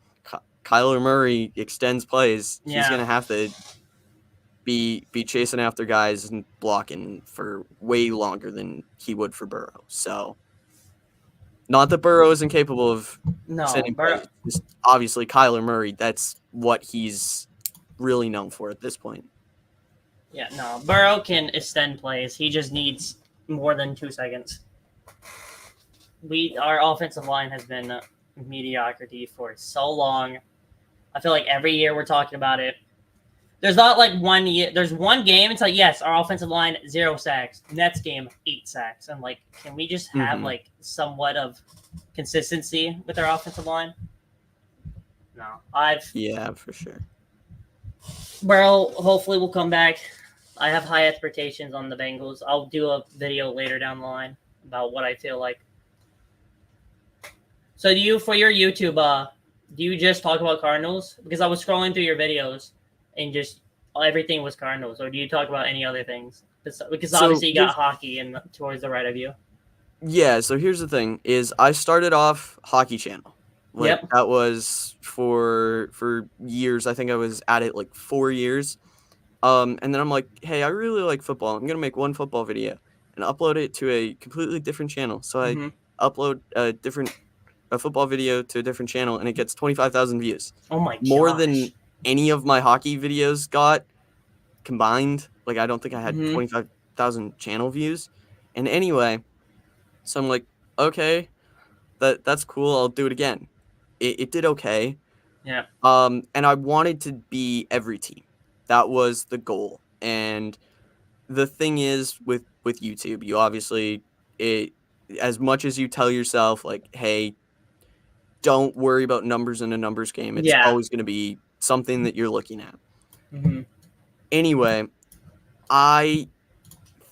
Kyler Murray extends plays. He's gonna have to be chasing after guys and blocking for way longer than he would for Burrow. So, not that Burrow isn't capable of sending plays. Just obviously, Kyler Murray, that's what he's really known for at this point. Yeah, no, Burrow can extend plays. He just needs more than 2 seconds. Our offensive line has been mediocrity for so long. I feel like every year we're talking about it. There's not like 1 year. There's one game. It's like, yes, our offensive line 0 sacks. Next game 8 sacks. I'm like, can we just have like somewhat of consistency with our offensive line? No, yeah, for sure. Burrow hopefully will come back. I have high expectations on the Bengals. I'll do a video later down the line about what I feel like. So for your YouTube, do you just talk about Cardinals? Because I was scrolling through your videos and just everything was Cardinals, or do you talk about any other things? Because obviously you got hockey towards the right of you. Yeah, so here's the thing: is I started off Hockey Channel. That was for years. I think I was at it like 4 years. And then I'm like, hey, I really like football. I'm gonna make one football video and upload it to a completely different channel. So I upload a football video to a different channel, and it gets 25,000 views. Oh my gosh. More than any of my hockey videos got combined. Like, I don't think I had 25,000 channel views. And anyway, so I'm like, okay, that's cool. I'll do it again. It did okay. Yeah. And I wanted to be every team. That was the goal. And the thing is with YouTube, you obviously, as much as you tell yourself, like, hey, don't worry about numbers in a numbers game. It's always going to be something that you're looking at. Anyway, I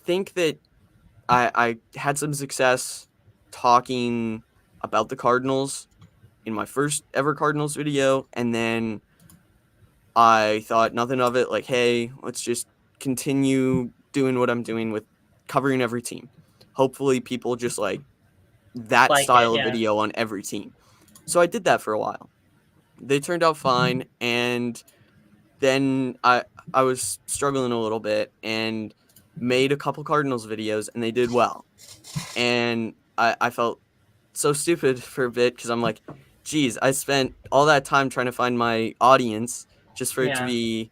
think that I had some success talking about the Cardinals in my first ever Cardinals video, and then I thought nothing of it, like, hey, let's just continue doing what I'm doing with covering every team. Hopefully people just like that style of video on every team. So I did that for a while. They turned out fine, and then I was struggling a little bit and made a couple Cardinals videos, and they did well. And I felt so stupid for a bit because I'm like, geez, I spent all that time trying to find my audience just for it to be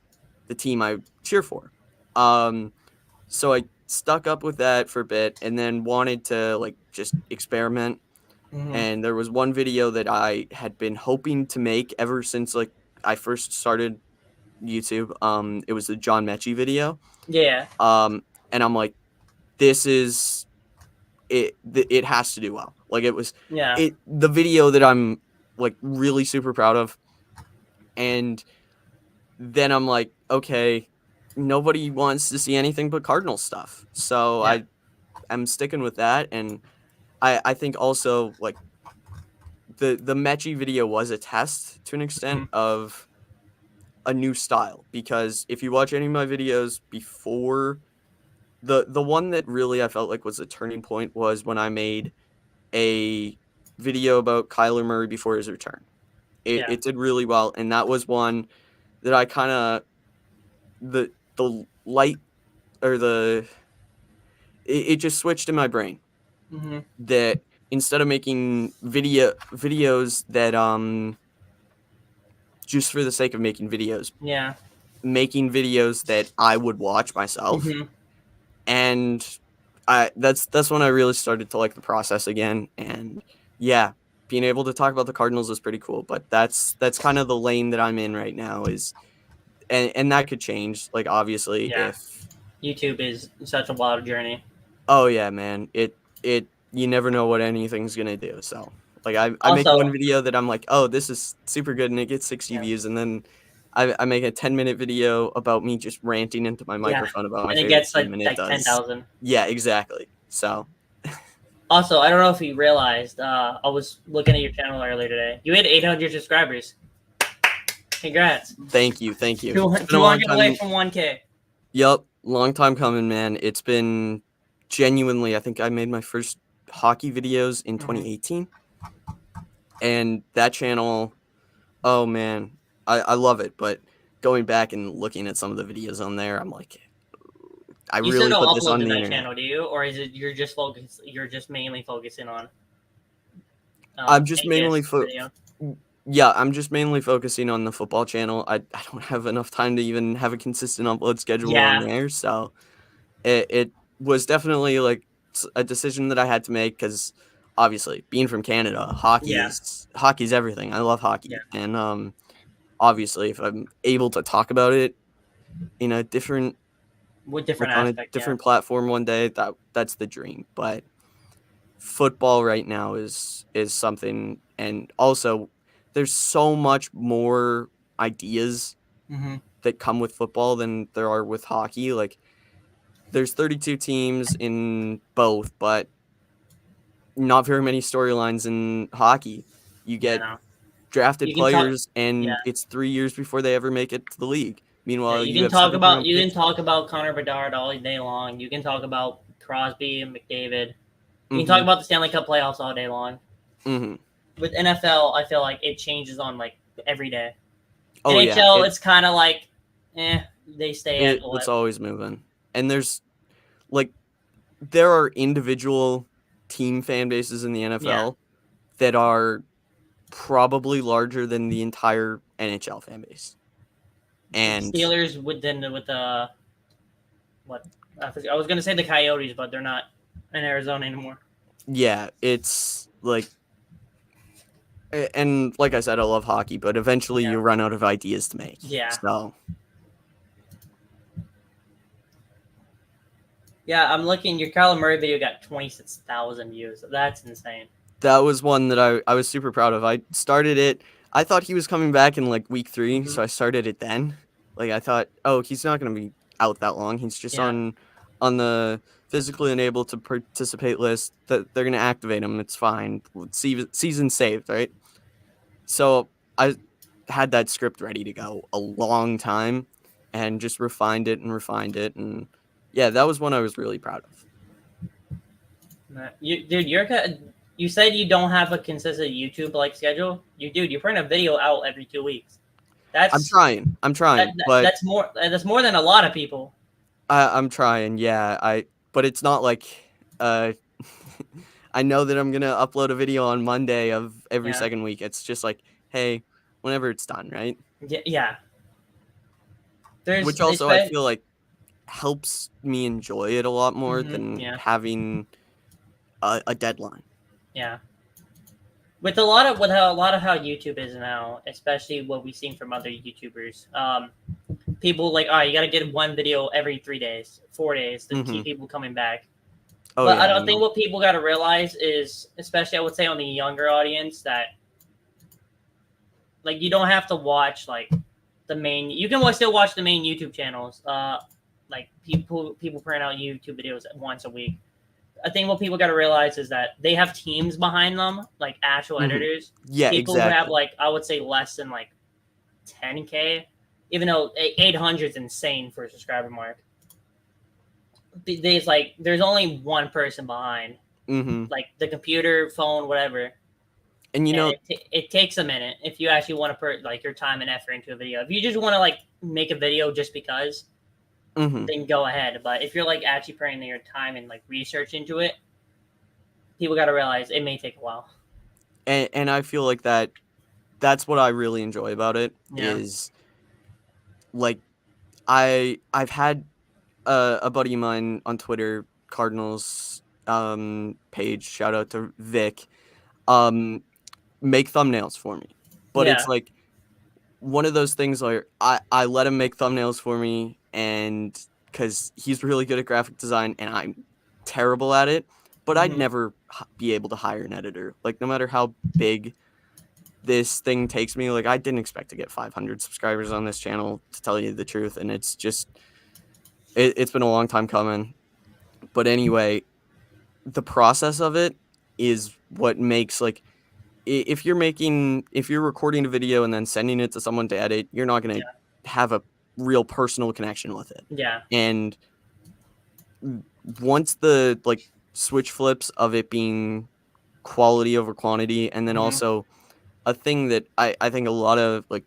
the team I cheer for. So I stuck up with that for a bit and then wanted to like just experiment. And there was one video that I had been hoping to make ever since like I first started YouTube. It was the John Mechie video. Yeah. And I'm like, this is it. It has to do well. Like it was. Yeah. The video that I'm like really super proud of. And then I'm like, okay, nobody wants to see anything but Cardinals stuff. So I'm sticking with that. And I think also like the Mechie video was a test to an extent of a new style, because if you watch any of my videos before, the one that really I felt like was a turning point was when I made a video about Kyler Murray before his return. It did really well, and that was one that I kind of the light or it just switched in my brain that instead of making videos that just for the sake of making videos, making videos that I would watch myself, and that's when I really started to like the process again, and yeah, being able to talk about the Cardinals is pretty cool. But that's kind of the lane that I'm in right now is, and that could change. Like obviously, Yeah. if YouTube is such a wild journey. oh yeah, man, it you never know what anything's gonna do. So like I make Also, one video that I'm like, oh, this is super good, and it gets 60 yeah, views, and then I make a 10-minute video about me just ranting into my yeah, microphone about my and it favorite gets team, and it like does. 10,000. Yeah, exactly. So Also, I don't know if you realized, I was looking at your channel earlier today. You hit 800 subscribers. Congrats. thank you, thank you. It's been a long 200 away time. from 1K. Yep, long time coming, man. It's been genuinely, I think I made my first hockey videos in Mm-hmm. 2018. And that channel, oh man, I love it. But going back and looking at some of the videos on there, I'm like, I You still really put don't this upload on to the that internet. channel, do you? Or is it you're just mainly focusing on I'm just mainly AKS video? yeah, I'm just mainly focusing on the football channel. I don't have enough time to even have a consistent upload schedule on Yeah, there, so it was definitely like a decision that I had to make because obviously being from Canada, yeah, hockey's everything. I love yeah. hockey, and obviously if I'm able to talk about it in a different With different like on a aspect, yeah. different platform one day, that's the dream. But football right now is something, and also there's so much more ideas Mm-hmm. that come with football than there are with hockey. Like there's 32 teams in both, but not very many storylines in hockey. You Yeah, get no. drafted You can talk. players Yeah, and it's 3 years before they ever make it to the league. yeah. Meanwhile, you have 7th round You can picks. talk about Connor Bedard all day long. You can talk about Crosby and McDavid. You can talk Mhm. about the Stanley Cup playoffs all day long. Mhm. With NFL, I feel like it changes on like every day. Oh yeah, NHL, it's kind of like, they stay at it's what? always moving. And there's like there are individual team fan bases in the Yeah, NFL that are probably larger than the entire NHL fan base. the And Steelers with the what? I was gonna say the Coyotes, but they're not in Arizona anymore. yeah, it's like and like I said, I love hockey, but eventually Yeah, you run out of ideas to make. yeah, So yeah. I'm looking. Your Kyler Murray video got 26,000 views. That's insane. that was one that I was super proud of. I started it. I thought he was coming back in like week 3, Mm-hmm. so I started it then. Like I thought, oh, he's not going to be out that long. He's just Yeah, on the physically unable to participate list. That they're going to activate him. It's fine. Season saved, right? So I had that script ready to go a long time, and just refined it, and yeah, that was one I was really proud of. dude, you said you don't have a consistent YouTube like schedule. You're putting a video out every 2 weeks. That's I'm trying, but that's more than a lot of people. I'm trying, yeah. But it's not like uh I know that I'm gonna upload a video on Monday of every Yeah, second week. It's just like, hey, whenever it's done, right? yeah, yeah. There's Which they also I say, feel like helps me enjoy it a lot more than yeah, having a deadline. yeah. With a lot of how YouTube is now, especially what we've seen from other YouTubers. People like, all right, you got to get one video every 3 days, 4 days to keep Hmm. people coming back. Oh But I yeah, don't think no. what people got to realize is, especially I would say on the younger audience, that like you don't have to watch like the main. You can still watch the main YouTube channels. Like people print out YouTube videos once a week. I think what people got to realize is that they have teams behind them, like actual Hmm. editors. Yeah, People who have exactly. like I would say less than like 10K, even though 800 is insane for a subscriber mark. There's only one person behind, Hmm. like the computer, phone, whatever, And you and know, it takes a minute if you actually want to put like your time and effort into a video. If you just want to like make a video just because, hmm then go ahead. But if you're like actually putting your time and like research into it, people got to realize it may take a while. and I feel like that's what I really enjoy about it Yeah. is like I've had a buddy of mine on Twitter Cardinals page, shout out to Vic, make thumbnails for me. But Yeah. it's like one of those things where I let him make thumbnails for me, and because he's really good at graphic design and I'm terrible at it, but I'd Hmm. never be able to hire an editor. Like, no matter how big this thing takes me, like, I didn't expect to get 500 subscribers on this channel, to tell you the truth, and it's just it's been a long time coming. But anyway, the process of it is what makes, like, if you're recording a video and then sending it to someone to edit, you're not going Yeah. to have a real personal connection with it. Yeah. And once the, like, switch flips of it being quality over quantity, and then Hmm. also a thing that I think a lot of, like,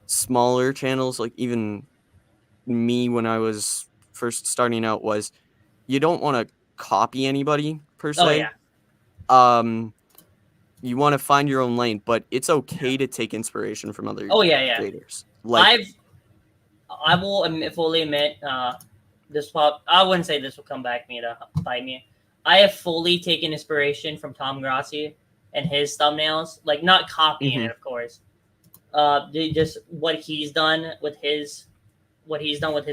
smaller channels, like even me when I was first starting out, was you don't want to copy anybody per Oh se. yeah. Um, you want to find your own lane, but it's Yeah. okay to take inspiration from other Oh yeah. Yeah. creators. Like, I've I will fully admit, I wouldn't say this will come back me to bite me. I have fully taken inspiration from Tom Grassi and his thumbnails, like not copying mhm. it, of course. Just what he's done with his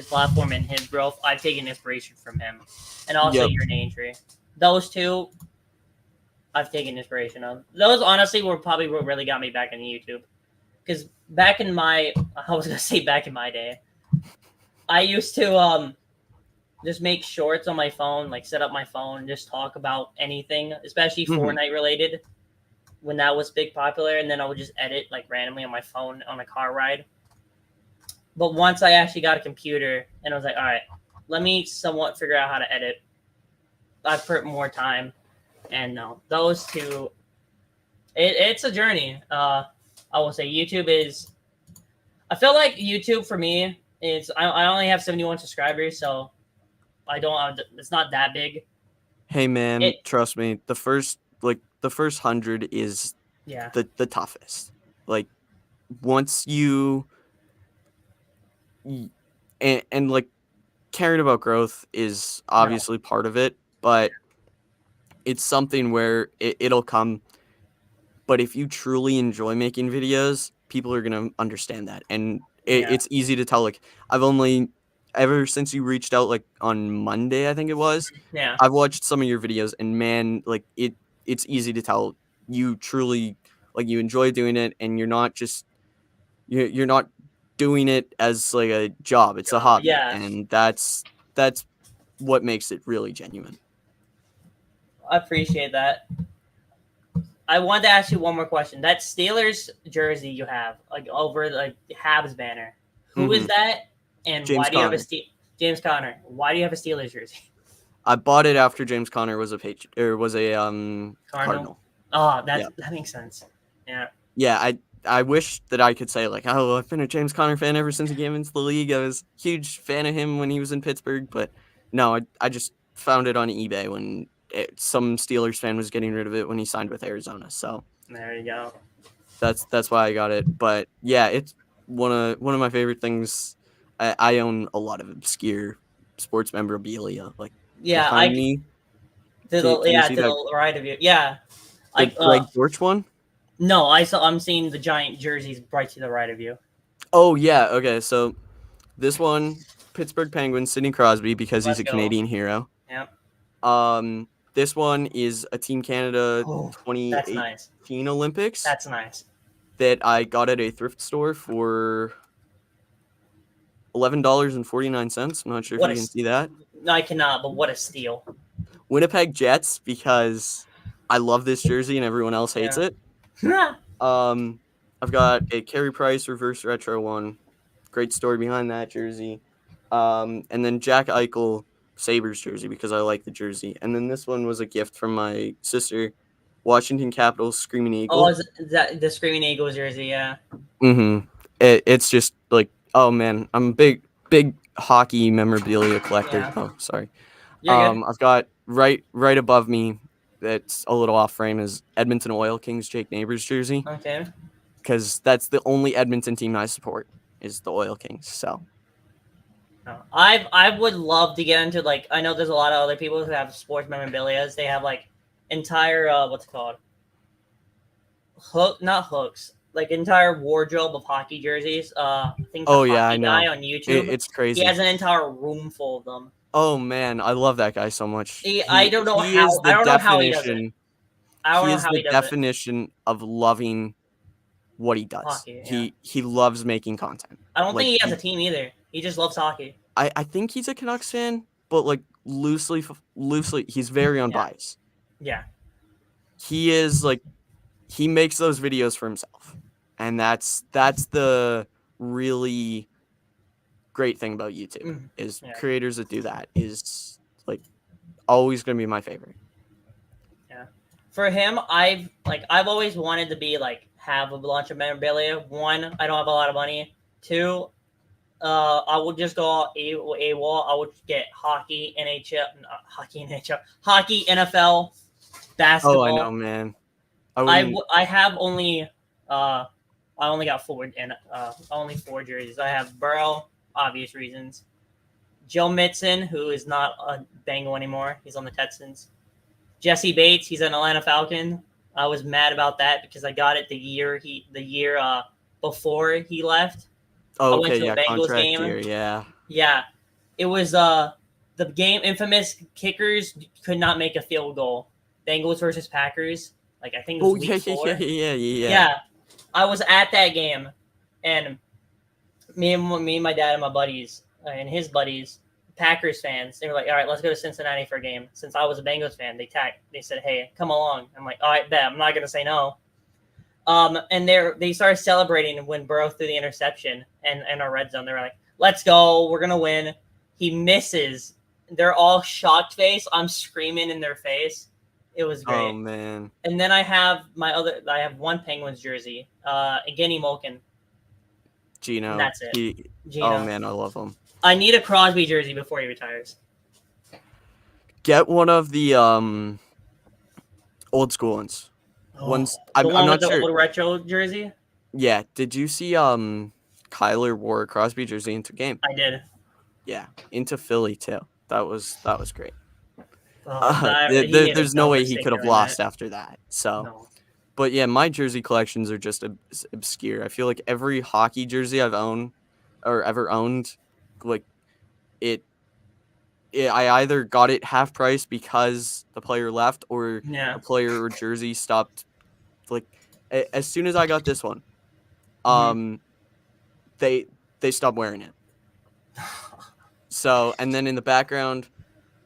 platform and his growth. I've taken inspiration from him, and also Yep. your injury. Those two, I've taken inspiration of. Those honestly were probably what really got me back into YouTube. Because I was gonna say back in my day, I used to just make shorts on my phone, like set up my phone, just talk about anything, especially Mhm. Fortnite related when that was big popular, and then I would just edit like randomly on my phone on a car ride. But once I actually got a computer and I was like, all right, let me somewhat figure out how to edit, I put more time. And no, those two, it's a journey. I will say YouTube is. I feel like YouTube for me is. I only have 71 subscribers, so I don't. It's not that big. Hey man, It trust me, the first 100 is yeah the toughest. Like, once and like, caring about growth is no obviously part of it, but it's something where it'll come. But if you truly enjoy making videos, people are gonna understand that, and yeah it's easy to tell. Like, I've only ever since you reached out, like, on Monday, I think it was, yeah I've watched some of your videos, and man, like, it's easy to tell you truly, like, you enjoy doing it, and you're not doing it as, like, a job. It's a job hobby, yeah. and that's what makes it really genuine. I appreciate that. I wanted to ask you one more question. That Steelers jersey you have, like over the Habs banner, who is Mhm. that, and James why do you have Conner. James Conner? Why do you have a Steelers jersey? I bought it after James Conner was a Cardinal. Cardinal. Oh, Yeah. that makes sense. Yeah, Yeah, I wish that I could say, like, "Oh, I've been a James Conner fan ever since he came into the league. I was a huge fan of him when he was in Pittsburgh," but no, I just found it on eBay when some Steelers fan was getting rid of it when he signed with Arizona. So there you go. that's why I got it. But yeah, it's one of my favorite things. I own a lot of obscure sports memorabilia. Like, Yeah, behind me, can you see to that, the right of you. Yeah, the like Greg Dortch one? no, I'm seeing the giant jerseys right to the right of you. Oh yeah, okay. So this one, Pittsburgh Penguins, Sidney Crosby, because he's Let's a go. Canadian hero. Yeah. This one is a Team Canada Oh, that's nice. 2018 Olympics That's nice. that I got at a thrift store for $11.49. I'm not sure if What you a can see that. no, I cannot, but what a steal. Winnipeg Jets, because I love this jersey and everyone else hates Yeah. it. Um, I've got a Carey Price reverse retro one. Great story behind that jersey. And then Jack Eichel Sabres jersey, because I like the jersey. And then this one was a gift from my sister, Washington Capitals Screaming Oh, Eagle. is that the Screaming Eagles jersey? Yeah. Mm-hmm. It's just like, oh man, I'm a big hockey memorabilia collector. Yeah. Oh, sorry. You're good. I've got right above me, that's a little off frame, is Edmonton Oil Kings Jake Neighbors jersey, Okay. because that's the only Edmonton team I support, is the Oil Kings. So No. I would love to get into like I know there's a lot of other people who have sports memorabilia. They have like entire what's it called not hooks like entire wardrobe of hockey jerseys. I think the Oh yeah, I hockey guy know. on YouTube It's he crazy. has an entire room full of them. Oh man, I love that guy so much. I don't know He is how the I don't know how he does it. definition. I don't He know is how the he does it. definition of loving what he does. Hockey, yeah. He loves making content. I don't Like think he has a team either. He just loves hockey. I think he's a Canucks fan, but like loosely, he's very Yeah, unbiased. yeah. He is like he makes those videos for himself, and that's the really great thing about YouTube is Yeah. creators that do that is like always gonna be my favorite. Yeah. For him, I've always wanted to be like have a bunch of memorabilia. One, I don't have a lot of money. Two, I would just go a wall. I would get hockey, hockey, NFL, Oh, I know, basketball. man. I I have only I only got only four jerseys. I have Burrow, obvious reasons. Joe Mixon, who is not a Bengal anymore. He's on the Texans. Jesse Bates, he's an Atlanta Falcon. I was mad about that because I got it the year before he left. I went okay, to a yeah, Bengals contract game. year, yeah. Yeah, it was the game. Infamous kickers could not make a field goal. Bengals versus Packers. Like I think it was Oh week yeah, 4. yeah. Yeah, I was at that game, and me and my dad and my buddies and his buddies, Packers fans, they were like, "All right, let's go to Cincinnati for a game." Since I was a Bengals fan, they said, "Hey, come along." I'm like, "All right, bet. I'm not gonna say no." And they started celebrating when Burrow threw the interception and our red zone. They were like, "Let's go, we're gonna win." He misses. They're all shocked face. I'm screaming in their face. It was Oh great. man. And then I have one Penguins jersey, Guinea Malkin, and Gino. that's it. Oh Gino. man, I love him. I need a Crosby jersey before he retires. Get one of the old school ones. Ones The one I'm with not the sure. old retro jersey? Yeah, did you see Kyler wore a Crosby jersey into game? I did. Yeah, into Philly too. That was great. He made a There's no dumb way he mistake could have doing lost that. after that. So, No. but yeah, my jersey collections are just obscure. I feel like every hockey jersey I've owned or ever owned, like I either got it half price because the player left or Yeah. the player or jersey stopped. Like as soon as I got this one, they stopped wearing it. So, and then in the background,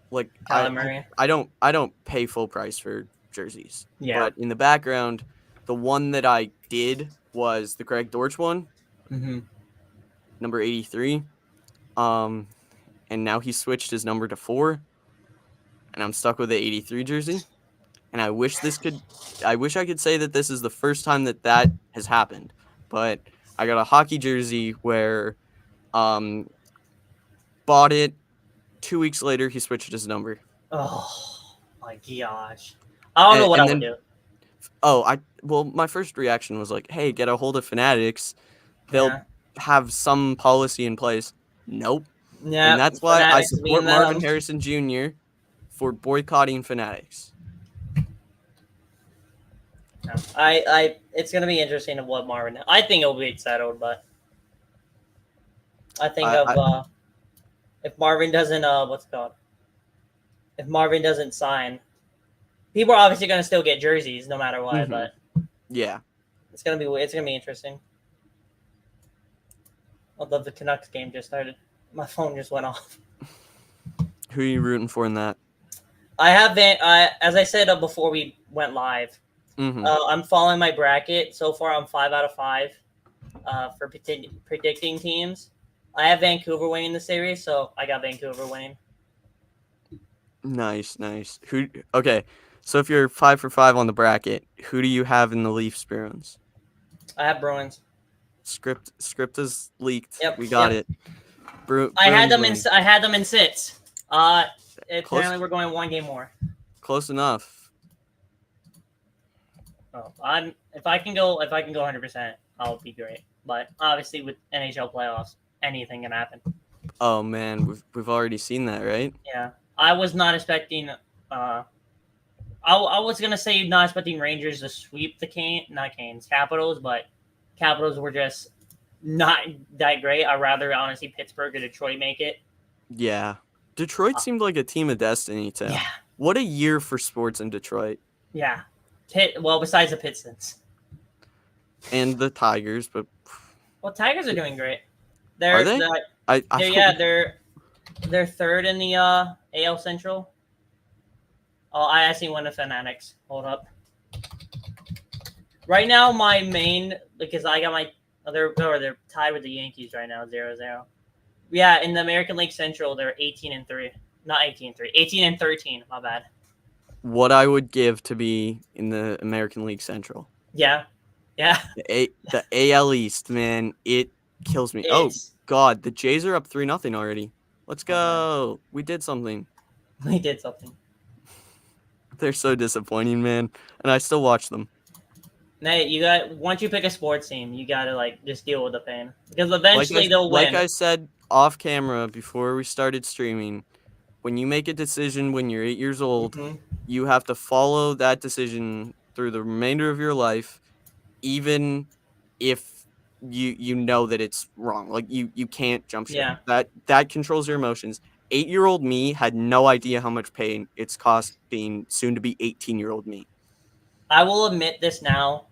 like Kyler Murray. I don't pay full price for jerseys. Yeah. But in the background, the one that I did was the Greg Dortch one, number 83. And now he switched his number to 4, and I'm stuck with the 83 jersey. And I wish I could say that this is the first time that has happened. But I got a hockey jersey where bought it 2 weeks later he switched his number. Oh my gosh. I don't know what I would do. Well, my first reaction was like, hey, get a hold of Fanatics. They'll have some policy in place. Nope. Yeah. And that's why I Fanatics support being Marvin them. Harrison Jr. for boycotting Fanatics. It's gonna be interesting of what Marvin. I think it'll be settled, but I think if Marvin doesn't what's it called? If Marvin doesn't sign, people are obviously gonna still get jerseys no matter what. But yeah, it's gonna be interesting. Although the Canucks game just started, my phone just went off. Who are you rooting for in that? I haven't. As I said before we went live, I'm following my bracket. So far, I'm 5 out of 5 for predicting teams. I have Vancouver winning the series, so I got Vancouver winning. Nice. Okay, so if you're 5 for 5 on the bracket, who do you have in the Leafs Bruins? I have Bruins. Script is leaked. Yep, we got it. I had them in 6. Apparently, we're going 1 game more. Close enough. Oh, if I can go 100%, I'll be great. But obviously, with NHL playoffs, anything can happen. Oh man, we've already seen that, right? Yeah, I was not expecting. I was gonna say not expecting Rangers to sweep the Capitals, but Capitals were just not that great. I'd rather honestly Pittsburgh or Detroit make it. Yeah. Detroit seemed like a team of destiny too. Yeah, What a year for sports in Detroit. yeah. Well, besides the Pistons, And the Tigers, but well, Tigers are doing great. are They're, they? they're, I they're don't. yeah, they're third in the AL Central. Oh, I actually went to Fanatics. Hold up. Right now, my main because I got my they're tied with the Yankees right now, 0-0. Yeah, in the American League Central, they're 18-3. Not 18-3, 18-13. My bad. What I would give to be in the American League Central. Yeah, yeah. The AL East, man, it kills me. Oh It's God, the Jays are up 3-0 already. Let's go. We did something. we did something. They're so disappointing, man. And I still watch them. Nate, you got once you pick a sports team, you gotta like just deal with the pain because eventually they'll win. Like I said off camera before we started streaming, when you make a decision when you're 8 years old, you have to follow that decision through the remainder of your life, even if you know that it's wrong. Like you can't jump ship. Yeah. That controls your emotions. 8-year-old me had no idea how much pain it's cost being soon to be 18-year-old me. I will admit this now.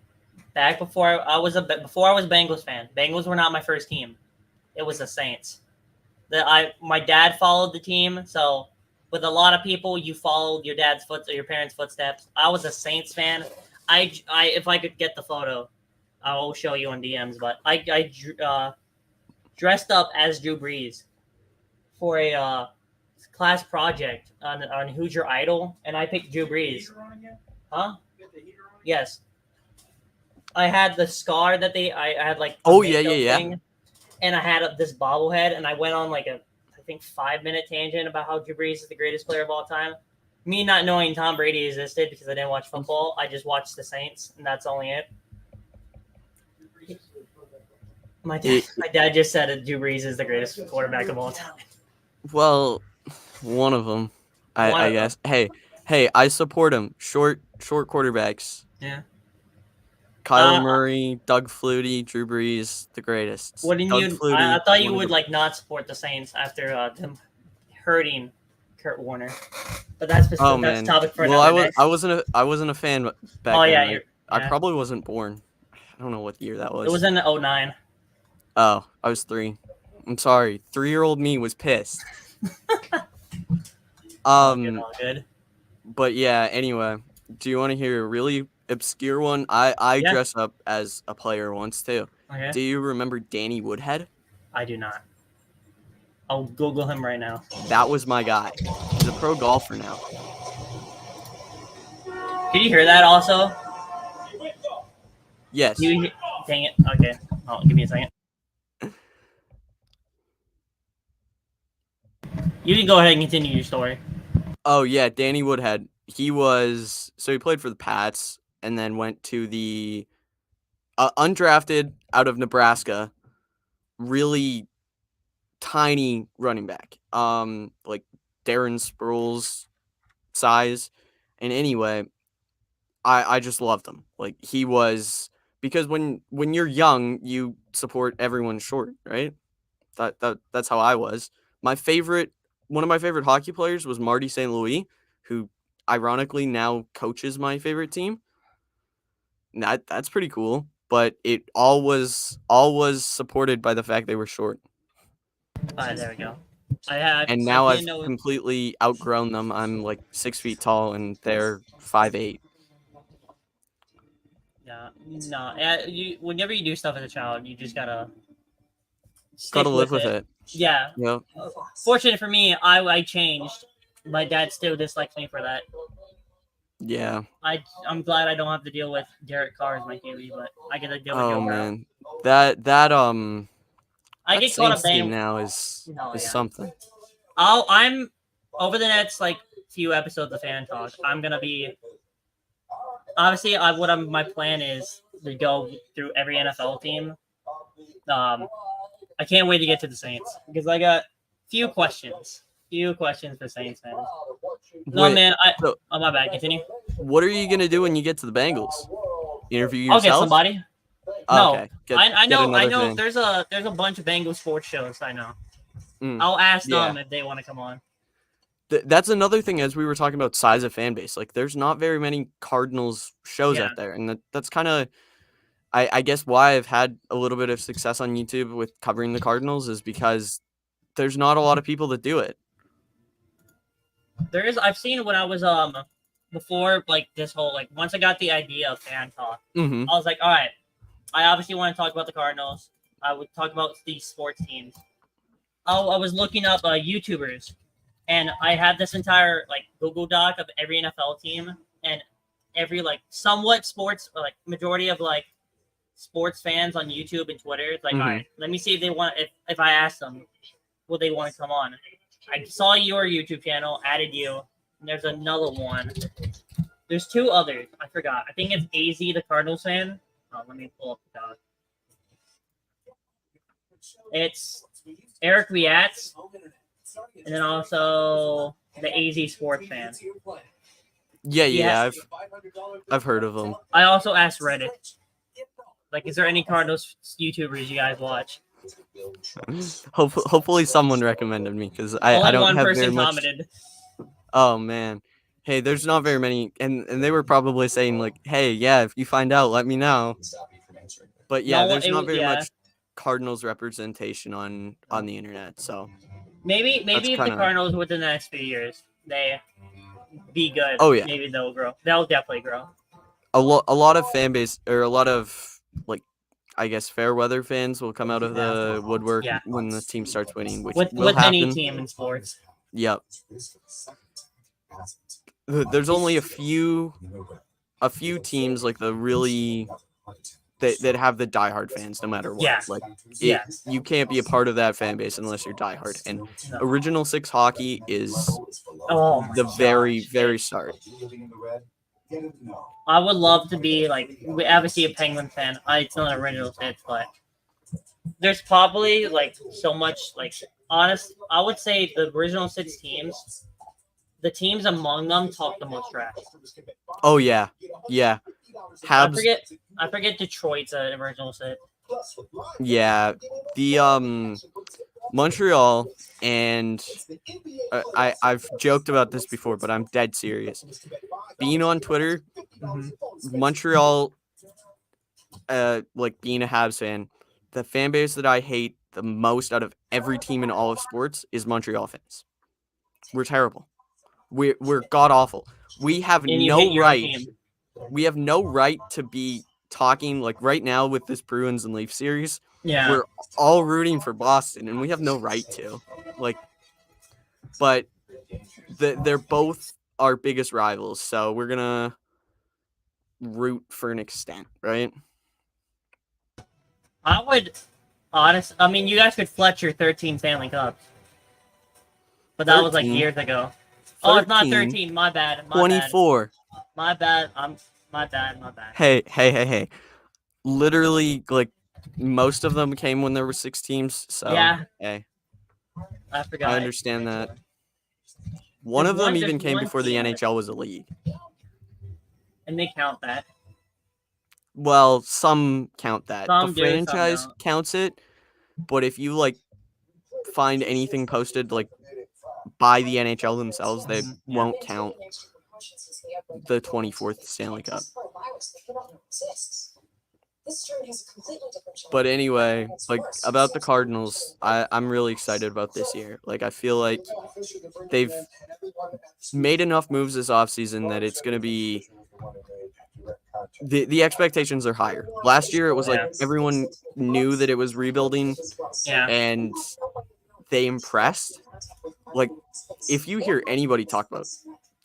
Back before I was Bengals fan. Bengals were not my first team. It was the Saints. My dad followed the team, so with a lot of people, you followed your parents' footsteps. I was a Saints fan. I if I could get the photo, I will show you on DMs. But I dressed up as Drew Brees for a class project on Who's Your Idol, and I picked Drew Brees. Huh? Yes. I had the scar that I had like thing, and I had this bobblehead, and I went on like I think 5-minute tangent about how Drew Brees is the greatest player of all time. Me not knowing Tom Brady existed because I didn't watch football, I just watched the Saints, and that's only it. My dad just said that Drew Brees is the greatest quarterback of all time. Well, one of them, I guess. Hey, I support him. Short quarterbacks. Yeah. Kyler Murray, Doug Flutie, Drew Brees, the greatest. What didn't you? I thought you would like not support the Saints after them hurting Kurt Warner, but that's topic for another day. I wasn't a fan back then. I probably wasn't born. I don't know what year that was. It was in 2009. Oh, I was 3. I'm sorry. 3-year-old me was pissed. All good. But yeah. Anyway, do you want to hear a really obscure one? I dress up as a player once too. Okay. Do you remember Danny Woodhead? I do not. I'll Google him right now. That was my guy. He's a pro golfer now. Did you hear that also? Yes. Dang it. Okay. Oh, give me a second. You can go ahead and continue your story. Oh yeah, Danny Woodhead. He played for the Pats and then went to the undrafted out of Nebraska, really tiny running back, like Darren Sproles size. And anyway, I just loved him. Like he was, because when you're young, you support everyone short, right? That's how I was. One of my favorite hockey players was Marty St. Louis, who ironically now coaches my favorite team. That's pretty cool, but it all was supported by the fact they were short. There we go. And now I've completely outgrown them. I'm like 6 feet tall, and they're 5'8". Yeah, no. Whenever you do stuff as a child, you just gotta live with it. Yeah. Yeah. Fortunate for me, I changed. My dad still dislikes me for that. Yeah. I'm glad I don't have to deal with Derek Carr as my QB, but I get to deal with Joe man, Burrow. I get caught up team now is something. I'm over the next few episodes of Fan Talk. I'm gonna be obviously my plan is to go through every NFL team. I can't wait to get to the Saints because I got few questions for Saints fans. No, Wait, man. so Oh, my bad. Continue. what are you gonna do when you get to the Bengals? Interview I'll get yourself? somebody. No, Okay. I Get know. I another know. thing. There's a bunch of Bengals sports shows. I know. Mm, I'll ask yeah. them if they want to come on. That's another thing, as we were talking about size of fan base. Like, there's not very many Cardinals shows Yeah. out there, and that's kind of, I guess, why I've had a little bit of success on YouTube with covering the Cardinals is because there's not a lot of people that do it. There is. I've seen when I was before like this whole like once I got the idea of fan talk, Mm-hmm. I was like, all right, I obviously want to talk about the Cardinals. I would talk about these sports teams. I was looking up YouTubers, and I had this entire like Google Doc of every NFL team and every like somewhat sports like majority of like sports fans on YouTube and Twitter. It's like, all right, let me see if they want if I ask them, will they want to come on? I saw your YouTube channel, added you, and there's another one. There's two others. I forgot. I think it's AZ, the Cardinals fan. Oh, let me pull up the doc. It's Eric Riatz, and then also the AZ Sports fan. Yeah. I've heard of them. I also asked Reddit, like, is there any Cardinals YouTubers you guys watch? Hopefully someone recommended me because I don't one have person very much. commented. Oh man, hey, there's not very many, and they were probably saying like, hey, yeah, if you find out, let me know. But yeah, there's not very much Cardinals representation on the internet, so maybe if the Cardinals within the next few years they be good. Oh yeah, maybe they'll grow. They'll definitely grow. A lot of fan base or a lot of like, I guess, fair weather fans will come out of the woodwork when the team starts winning, which will happen. Any team in sports. Yep. There's only a few teams like the really that have the diehard fans no matter what. Yeah. Like you can't be a part of that fan base unless you're diehard. And Original Six Hockey is the very, very start. I would love to be like obviously a Penguin fan. It's not Original Six, but there's probably like so much like honest. I would say the Original Six teams, the teams among them talk the most trash. Oh yeah. Habs. I forget Detroit's Original Six. Yeah, the Montreal, and I've joked about this before, but I'm dead serious. Being on Twitter, Montreal, like being a Habs fan, the fan base that I hate the most out of every team in all of sports is Montreal fans. We're terrible. We're god awful. We have no right. We have no right to be talking like right now with this Bruins and Leafs series. Yeah, we're all rooting for Boston, and we have no right to. Like, but they're both our biggest rivals, so we're gonna root for an extent, right? I would honestly. I mean, you guys could Fletcher 13 Stanley Cups, but that 13. Was like years ago. 13, oh, it's not 13. My bad. 24. My bad. My bad. Hey. Literally, like, most of them came when there were 6 teams, so yeah. Hey. I forgot. I understand that. One of them even came before the NHL was a league. And they count that. Well, some count that. Some the franchise counts it, but if you, like, find anything posted, like, by the NHL themselves, they won't count the 24th Stanley Cup. But anyway, like, about the Cardinals, I'm really excited about this year. Like, I feel like they've made enough moves this offseason that it's going to be the expectations are higher. Last year, it was like everyone knew that it was rebuilding, and they impressed. Like, if you hear anybody talk about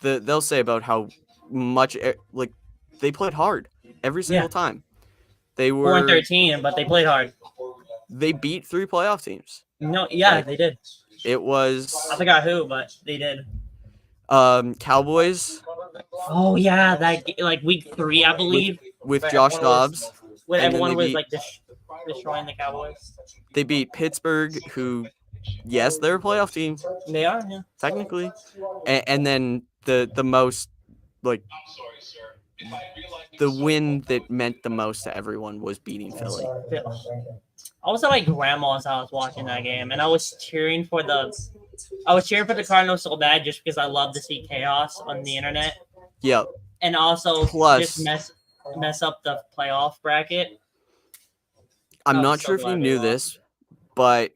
they'll say about how much like they played hard every single time. They were 4-13, but they played hard. They beat 3 playoff teams. No, yeah, they did. It was I forgot who, but they did. Cowboys. Oh yeah, that like week 3, I believe, with Josh Dobbs. When everyone was like destroying the Cowboys. They beat Pittsburgh, who yes, they're a playoff team. They are, yeah. Technically. And then the most, like, the win that meant the most to everyone was beating Philly. I was at my grandma's house watching that game, and I was cheering for the Cardinals so bad just because I love to see chaos on the internet. Yep. And also Plus, just mess up the playoff bracket. I'm not sure if you knew this, but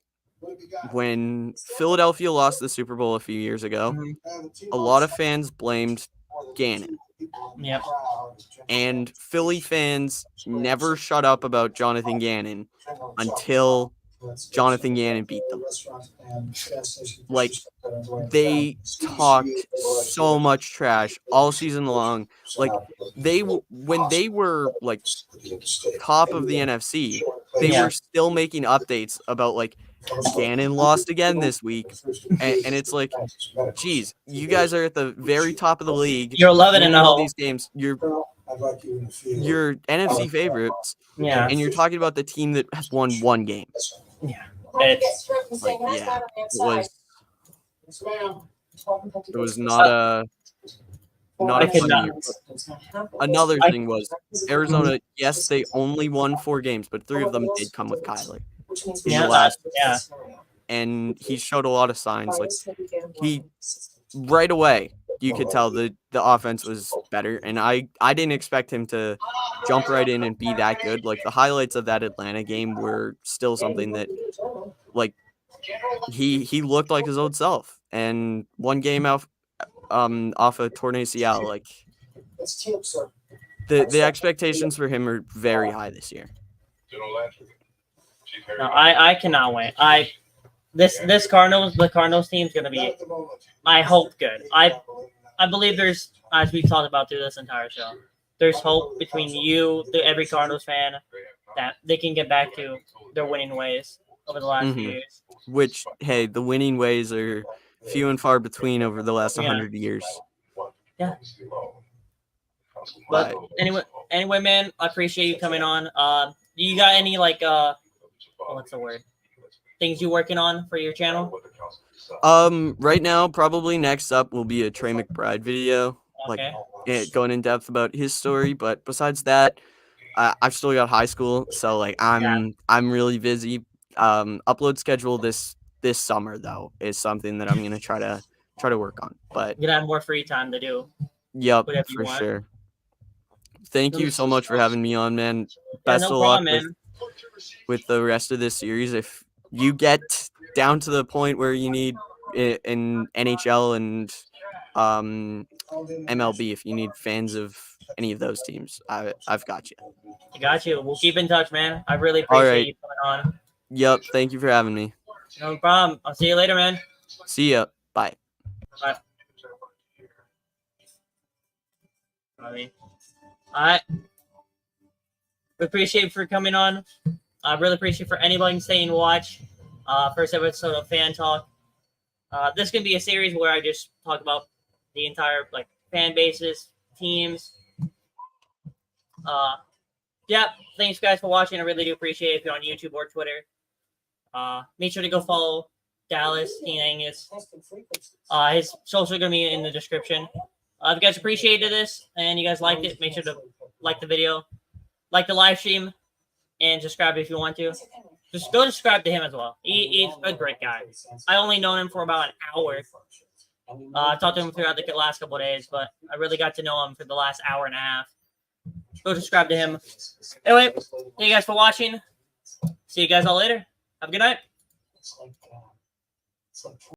when Philadelphia lost the Super Bowl a few years ago, a lot of fans blamed Gannon. Yep. And Philly fans never shut up about Jonathan Gannon until Jonathan Gannon beat them. Like, they talked so much trash all season long. Like, when they were like top of the NFC, they were still making updates about like Gannon lost again this week, and it's like, geez, you guys are at the very top of the league. You're 11-0 all these games. You're NFC favorites, and you're talking about the team that has won one game. Yeah, it was not a funny year. Another thing was Arizona. Yes, they only won 4 games, but 3 of them did come with Kyler. In the last, and he showed a lot of signs. Like, he right away, you could tell the offense was better, and I didn't expect him to jump right in and be that good. Like, the highlights of that Atlanta game were still something that, like, he looked like his old self. And one game off of torn ACL, like, the expectations for him are very high this year. No, I cannot wait. The Cardinals team is gonna be, I hope, good. I believe there's, as we've talked about through this entire show, there's hope between every Cardinals fan, that they can get back to their winning ways over the last few years. Which, hey, the winning ways are few and far between over the last 100 years. Yeah. But anyway, man, I appreciate you coming on. You got any what's the word? Things you working on for your channel? Right now, probably next up will be a Trey McBride video, okay. Like going in depth about his story. But besides that, I've still got high school, so like I'm really busy. Upload schedule this summer though is something that I'm gonna try to work on. But you're gonna have more free time to do. Yep, for sure. Thank you so much for having me on, man. Best of luck with the rest of this series. If you get down to the point where you need in NHL and MLB, if you need fans of any of those teams, I've got you. I got you. We'll keep in touch, man. I really appreciate you coming on. Yep, thank you for having me. No problem. I'll see you later, man. See ya. Bye. Bye. All right. We appreciate you for coming on. I really appreciate for anybody staying to watch. First episode of Fan Talk. This can be a series where I just talk about the entire fan bases, teams. Thanks guys for watching. I really do appreciate it if you're on YouTube or Twitter. Make sure to go follow Dallas, KingAngus. His socials are gonna be in the description. If you guys appreciated this and you guys liked it, make sure to like the video, like the live stream, and subscribe if you want to. Just go subscribe to him as well. He's a great guy. I only known him for about an hour. I talked to him throughout the last couple of days, but I really got to know him for the last hour and a half. Go subscribe to him. Anyway, thank you guys for watching. See you guys all later. Have a good night.